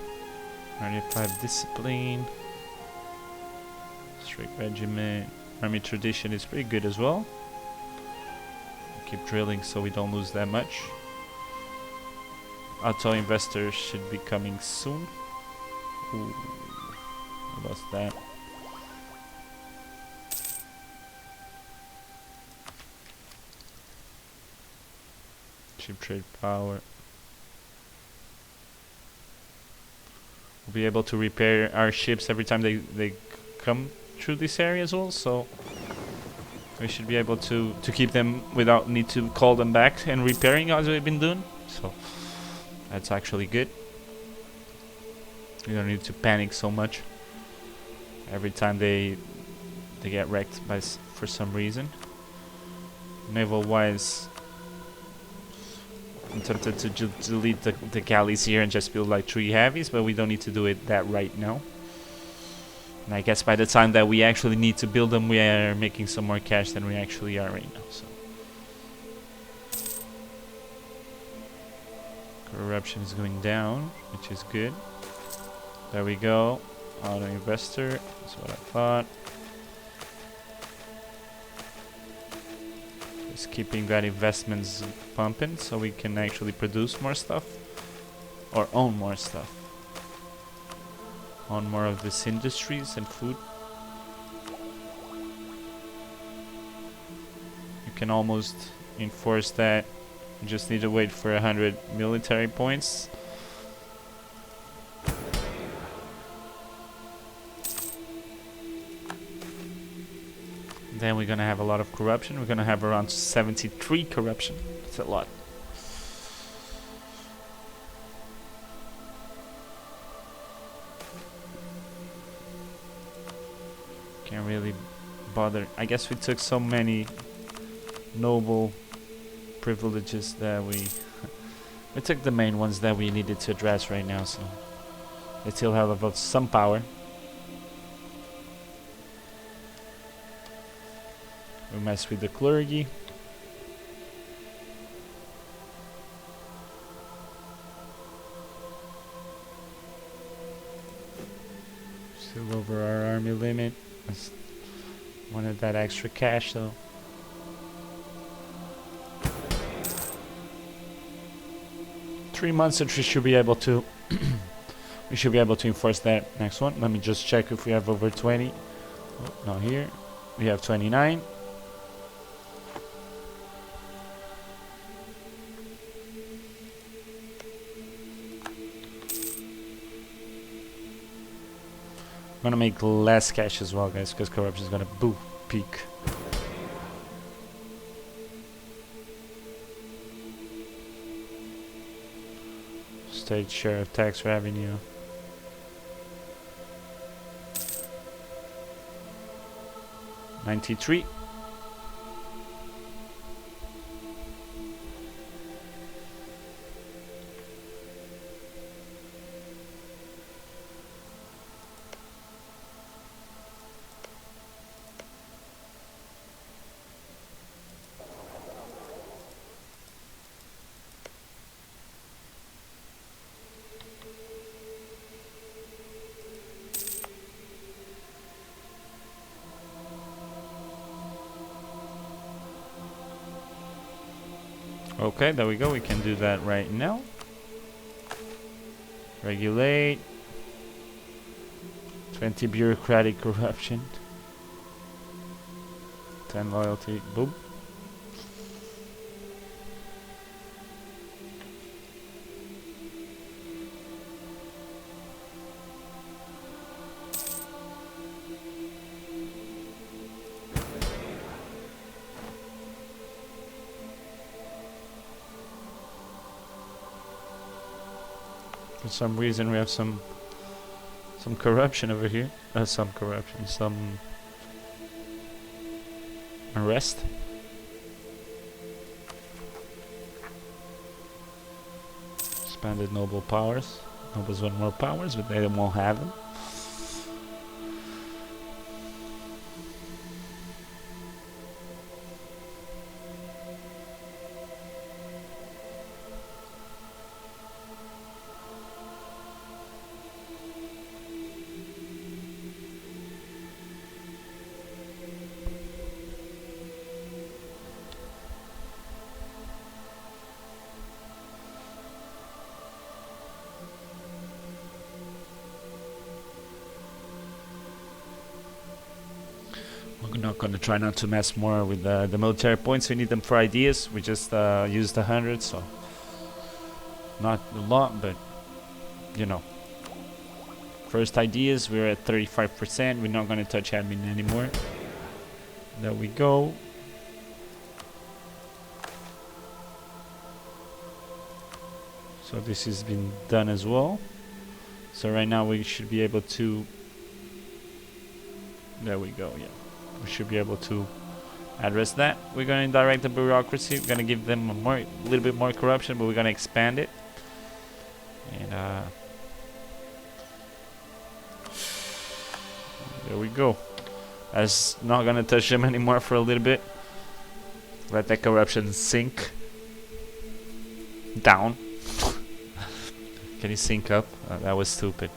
95 discipline, strict regiment, army tradition is pretty good as well. Keep drilling so we don't lose that much. Auto investors should be coming soon. Ooh, I lost that. Cheap trade power. We'll be able to repair our ships every time they come through this area as well, so we should be able to keep them without need to call them back and repairing as we've been doing. So that's actually good. We don't need to panic so much every time they get wrecked by for some reason. Naval wise, I'm tempted to delete the galleys here and just build like 3 heavies, but we don't need to do it that right now. And I guess by the time that we actually need to build them, we are making some more cash than we actually are right now. So corruption is going down, which is good. There we go. Auto investor. That's what I thought. Just keeping that investments pumping so we can actually produce more stuff or own more stuff. On more of this industries and food. You can almost enforce that. You just need to wait for 100 military points. Then we're gonna have a lot of corruption. We're gonna have around 73 corruption. That's a lot. Can't really bother. I guess we took so many noble privileges that we took the main ones that we needed to address right now, so they still have about some power. We mess with the clergy. Still over our army limit. Just wanted that extra cash though. Three months and we should be able to we should be able to enforce that next one. Let me just check if we have over 20. Oh, not here. We have 29. I'm gonna make less cash as well, guys, because corruption is gonna peak. State share of tax revenue. 93. Okay, there we go. We can do that right now. Regulate. 20 bureaucratic corruption. 10 loyalty. Boom. For some reason we have some corruption over here. Some corruption, some unrest. Expanded noble powers. Nobles want more powers, but they won't have them. We're not going to try not to mess more with the military points. We need them for ideas. We just used 100, so not a lot, but you know. First ideas, we're at 35%. We're not going to touch admin anymore. There we go. So this has been done as well. So right now we should be able to... There we go, yeah. We should be able to address that. We're going to direct the bureaucracy. We're going to give them a little bit more corruption, but we're going to expand it. And there we go. That's not going to touch them anymore for a little bit. Let that corruption sink down. Can you sync up? That was stupid.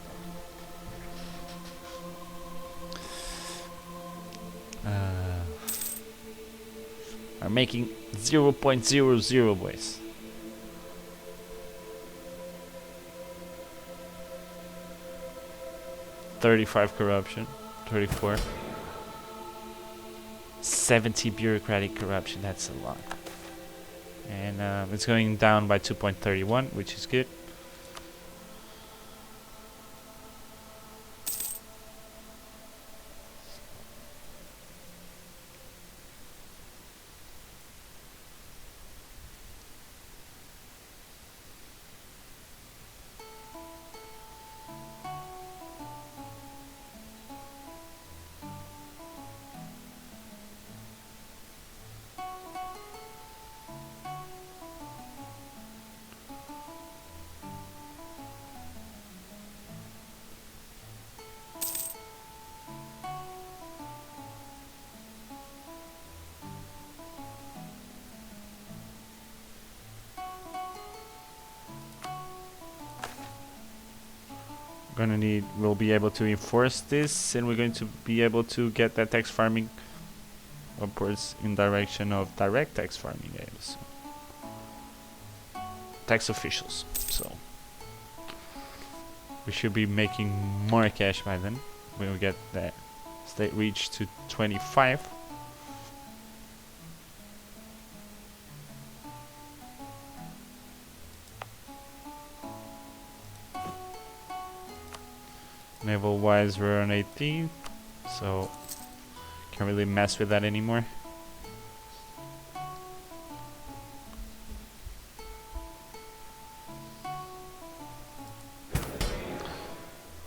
Are making 0.00 boys. $35 corruption, 34. 70 bureaucratic corruption. That's a lot. And it's going down by 2.31, which is good. We'll be able to enforce this, and we're going to be able to get that tax farming upwards in direction of direct tax farming aims. Tax officials. So we should be making more cash by then when we get that state reach to 25. Naval wise we're on 18, so can't really mess with that anymore.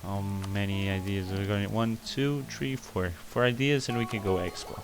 How many ideas are we going? 1, 2, 3, 4. 4 ideas, and we can go expo.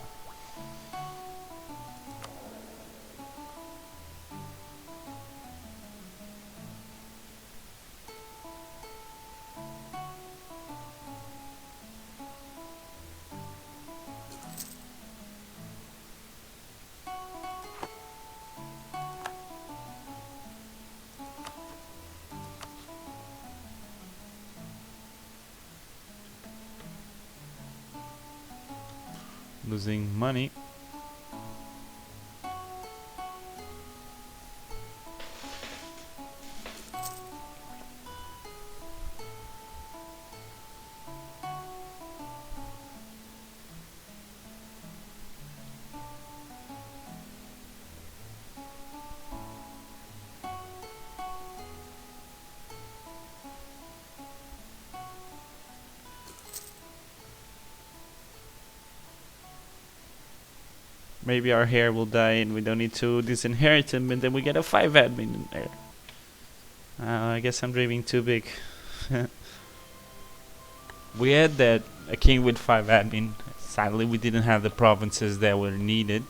losing money. Maybe our hair will die and we don't need to disinherit him, and then we get a 5 admin in there. I guess I'm dreaming too big. We had that a king with 5 admin. Sadly, we didn't have the provinces that were needed.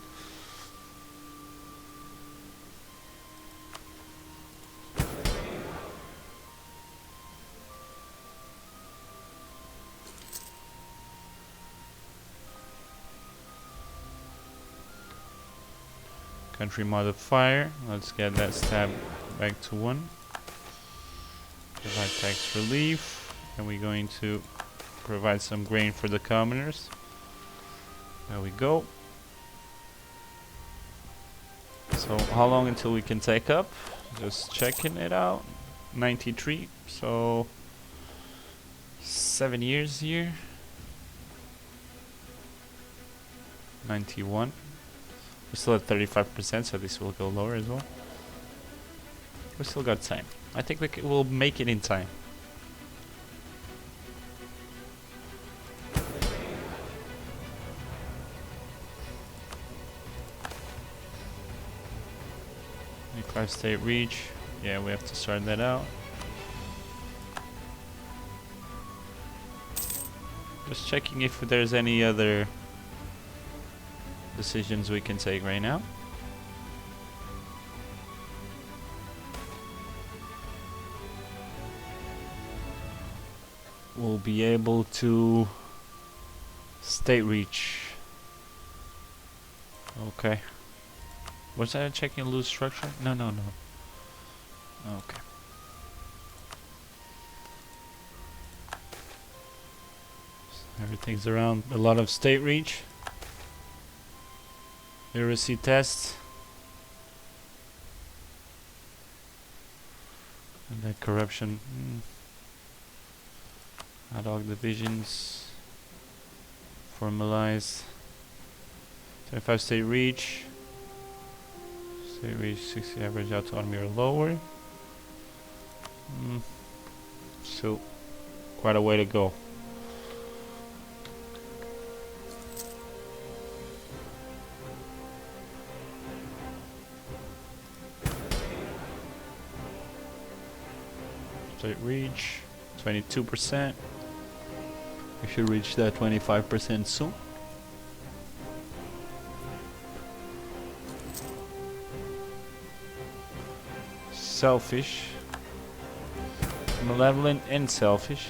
Country modifier. Let's get that stab back to 1. Provide tax relief. And we're going to provide some grain for the commoners. There we go. So how long until we can take up? Just checking it out. 93. So 7 years here. 91. We're still at 35%, so this will go lower as well. We still got time. I think we'll make it in time. Nuclear state reach. Yeah, we have to sort that out. Just checking if there's any other decisions we can take right now. We'll be able to state reach. Okay. Was I checking loose structure? No. Okay. Everything's around a lot of state reach. Literacy tests. And then corruption. Ad hoc divisions. Formalized. 25 state reach. State reach 60 average autonomy or lower. So quite a way to go. State reach 22%. We should reach that 25% soon. Selfish, malevolent, and selfish.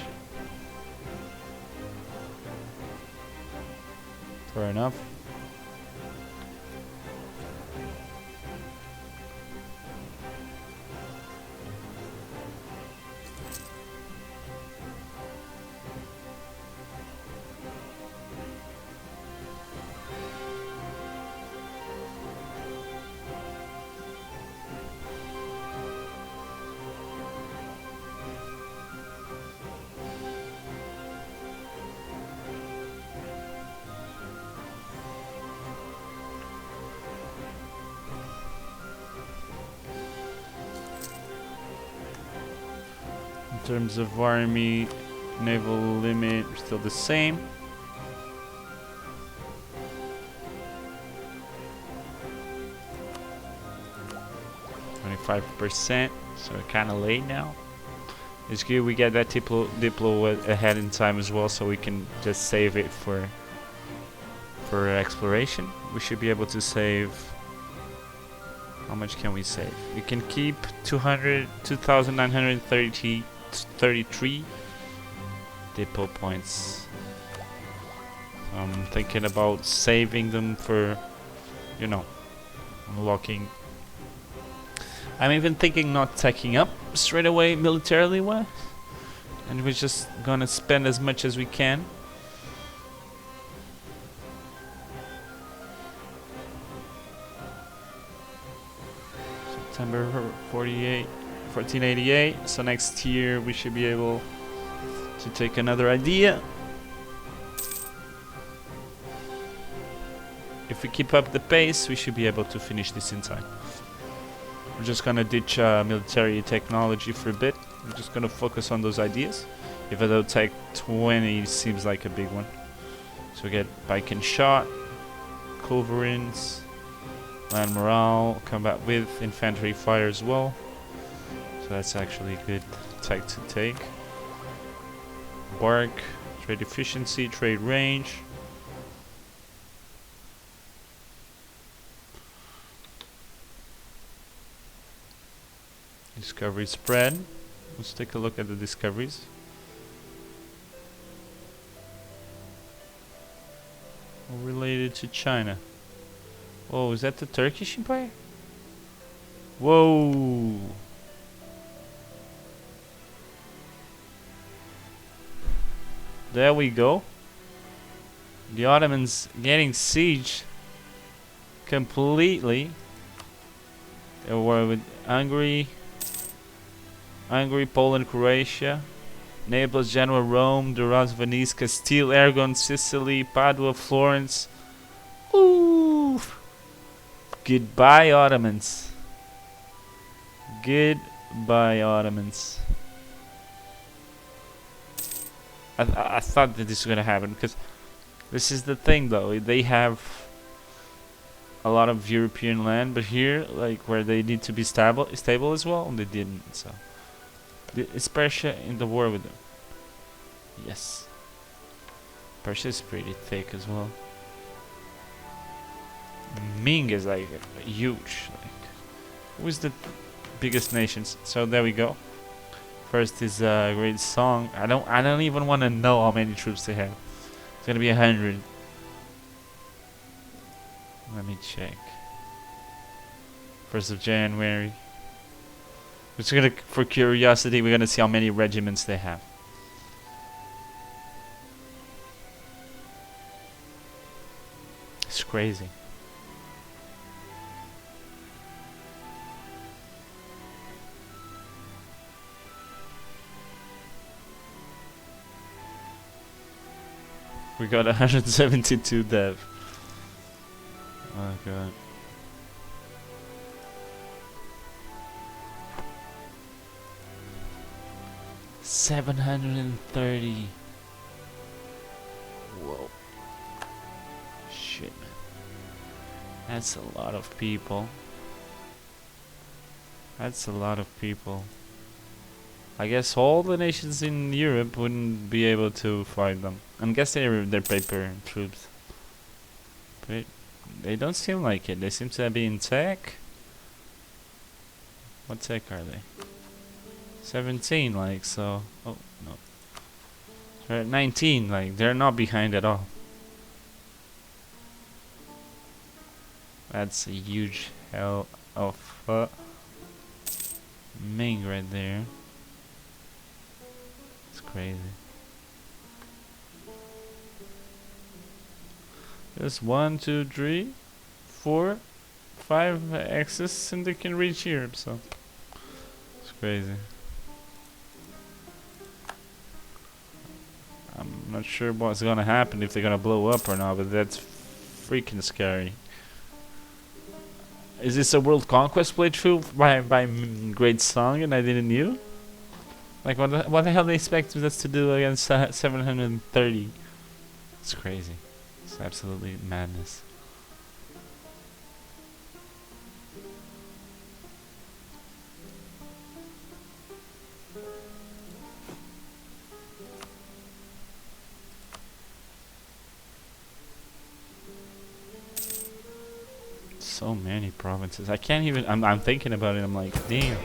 Fair enough. In terms of army, naval limit, we're still the same. %, so we're kind of late now. It's good we get that diplo ahead in time as well, so we can just save it for exploration. We should be able to save. How much can we save? We can keep 2,933 diplo points. I'm thinking about saving them for, you know, unlocking. I'm even thinking not taking up straight away militarily wise, and we're just gonna spend as much as we can. December 1488. So next year we should be able to take another idea. If we keep up the pace, we should be able to finish this in time. We're just gonna ditch military technology for a bit. We're just gonna focus on those ideas. Even though Tech 20 seems like a big one. So we get bike and shot, culverins, land morale, combat with, infantry fire as well. So that's actually a good tech to take. Bark, trade efficiency, trade range. Discovery spread. Let's take a look at the discoveries. Related to China. Oh, is that the Turkish Empire? Whoa! There we go. The Ottomans getting sieged completely. They were with Hungary, Poland, Croatia, Naples, Genoa, Rome, Duras, Venice, Castile, Aragon, Sicily, Padua, Florence. Ooh! Goodbye, Ottomans. Goodbye, Ottomans. I thought that this was gonna happen because this is the thing, though. They have a lot of European land, but here, like where they need to be stable as well, and they didn't. So, is Persia in the war with them? Yes. Persia is pretty thick as well. Ming is like huge. Like, who is the biggest nations? So there we go. First is a great song. I don't even want to know how many troops they have. It's gonna be 100. Let me check. 1st of January. We're just gonna, for curiosity, we're gonna see how many regiments they have. It's crazy. We got 172 dev. Oh god. $730. Whoa. Shit, man. That's a lot of people. That's a lot of people. I guess all the nations in Europe wouldn't be able to fight them. I guess they're paper troops. But they don't seem like it. They seem to be in tech. What tech are they? 17, like, so. Oh, no. They're at 19, like, they're not behind at all. That's a huge hell of a Ming right there. It's crazy. There's 1, 2, 3, 4, 5 axes, and they can reach here, so it's crazy. I'm not sure what's gonna happen, if they're gonna blow up or not, but that's freaking scary. Is this a World Conquest playthrough by Great Song and I didn't knew? Like what the hell they expected us to do against 730? It's crazy. It's absolutely madness. So many provinces. I can't even. I'm thinking about it. I'm like, damn.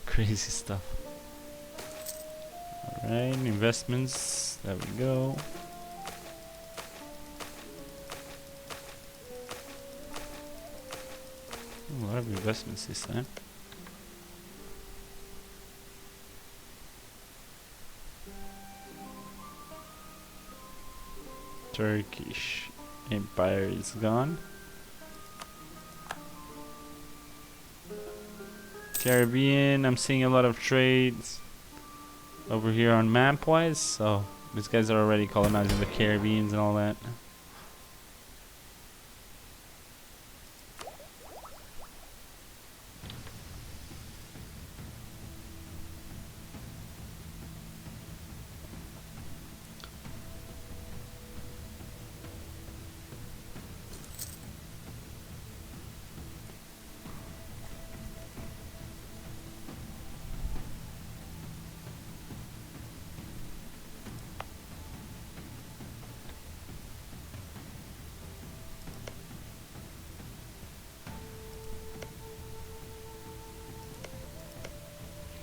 Crazy stuff. Alright, investments. There we go. A lot of investments this time. Turkish Empire is gone. Caribbean, I'm seeing a lot of trades over here on map-wise, so these guys are already colonizing the Caribbeans and all that.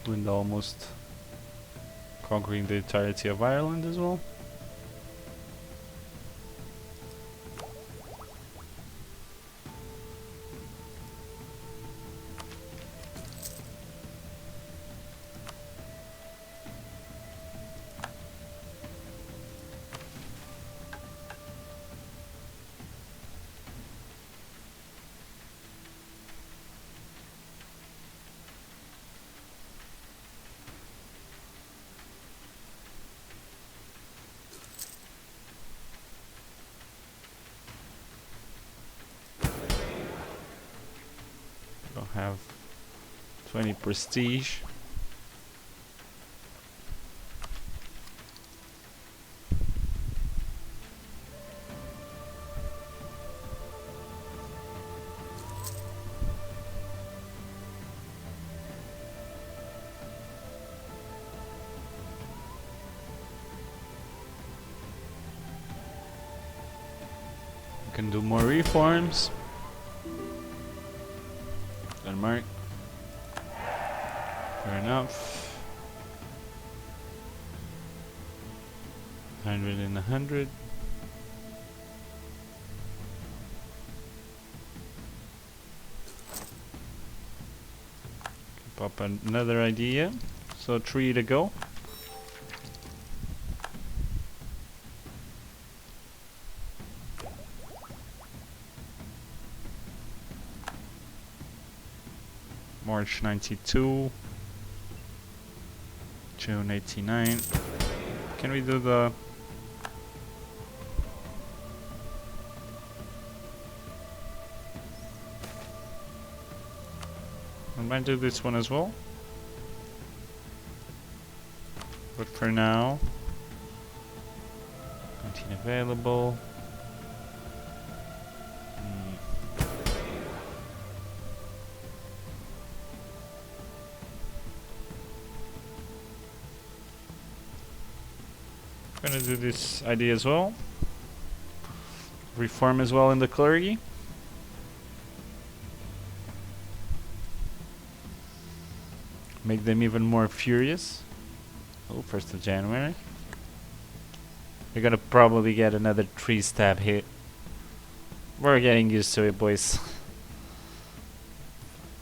And almost conquering the entirety of Ireland as well. Don't have 20 prestige. We can do more reforms. Denmark. Fair enough. 100 and 100. Pop another idea. So 3 to go. March 92, June 89. Can we do the... I might do this one as well. But for now, 19 available. Gonna do this idea as well. Reform as well in the clergy. Make them even more furious. Oh, 1st of January. We're gonna probably get another 3-stab hit. We're getting used to it, boys.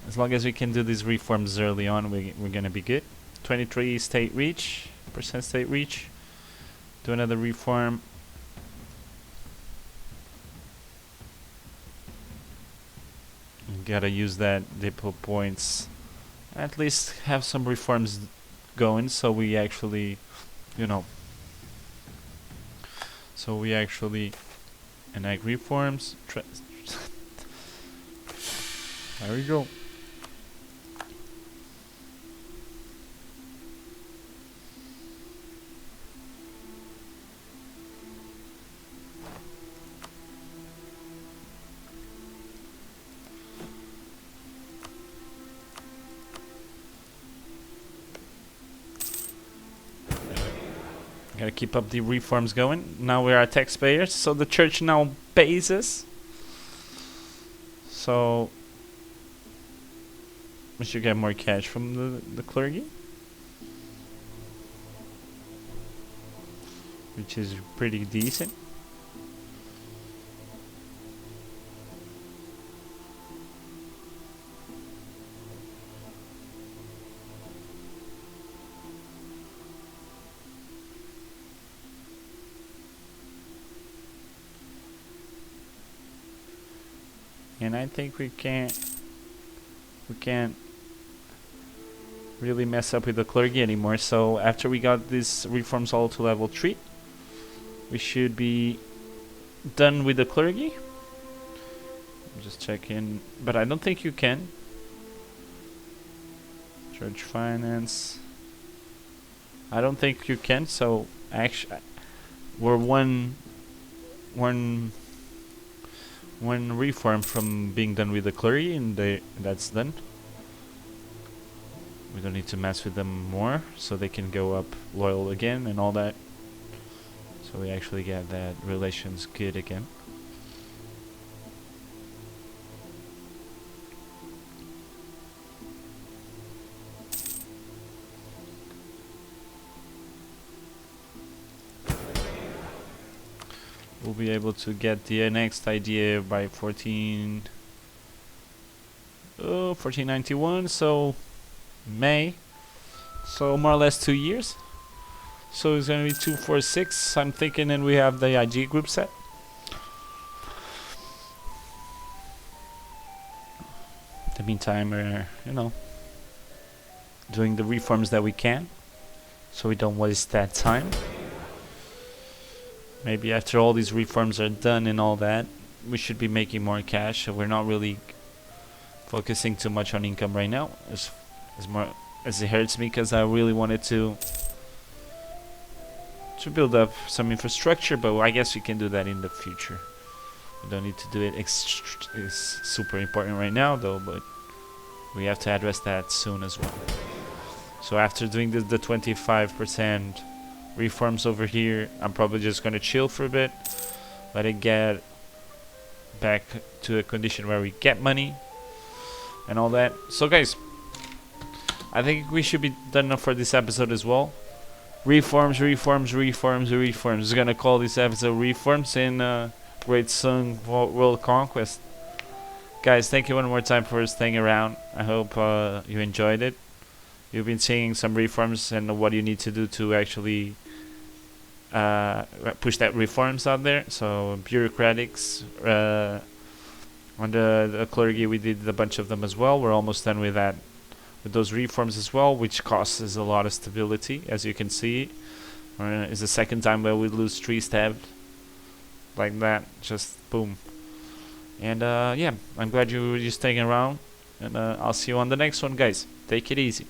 As long as we can do these reforms early on, we're gonna be good. 23 state reach, state reach. Do another reform. Gotta use that diplo points. At least have some reforms going, so we actually, you know, enact reforms. There we go. Gotta keep up the reforms going. Now we are taxpayers, so the church now pays us. So we should get more cash from the clergy, which is pretty decent. And I think we can't really mess up with the clergy anymore. So after we got these reforms all to level 3, we should be done with the clergy. Just check in, but I don't think you can. Church finance. I don't think you can. So actually, we're one reform from being done with the clergy, and that's done. We don't need to mess with them more, so they can go up loyal again and all that. So we actually get that relations good again. We'll be able to get the next idea by 1491, so May, so more or less 2 years. So it's gonna be 246. I'm thinking, and we have the IG group set. In the meantime, we're doing the reforms that we can, so we don't waste that time. Maybe after all these reforms are done and all that, we should be making more cash. So we're not really focusing too much on income right now, as it hurts me, because I really wanted to build up some infrastructure, but I guess we can do that in the future. We don't need to do it. It's super important right now though, but we have to address that soon as well. So after doing the 25% reforms over here, I'm probably just gonna chill for a bit, let it get back to a condition where we get money and all that. So guys, I think we should be done for this episode as well. Reforms. We're gonna call this episode Reforms in Great Song World Conquest. Guys, thank you one more time for staying around. I hope you enjoyed it. You've been seeing some reforms and what you need to do to actually push that reforms out there. So bureaucratics, on the clergy, we did a bunch of them as well. We're almost done with that, with those reforms as well, which costs us a lot of stability, as you can see. It's the second time where we lose 3 stabbed like that, just boom. And yeah, I'm glad you're staying around, and I'll see you on the next one, guys. Take it easy.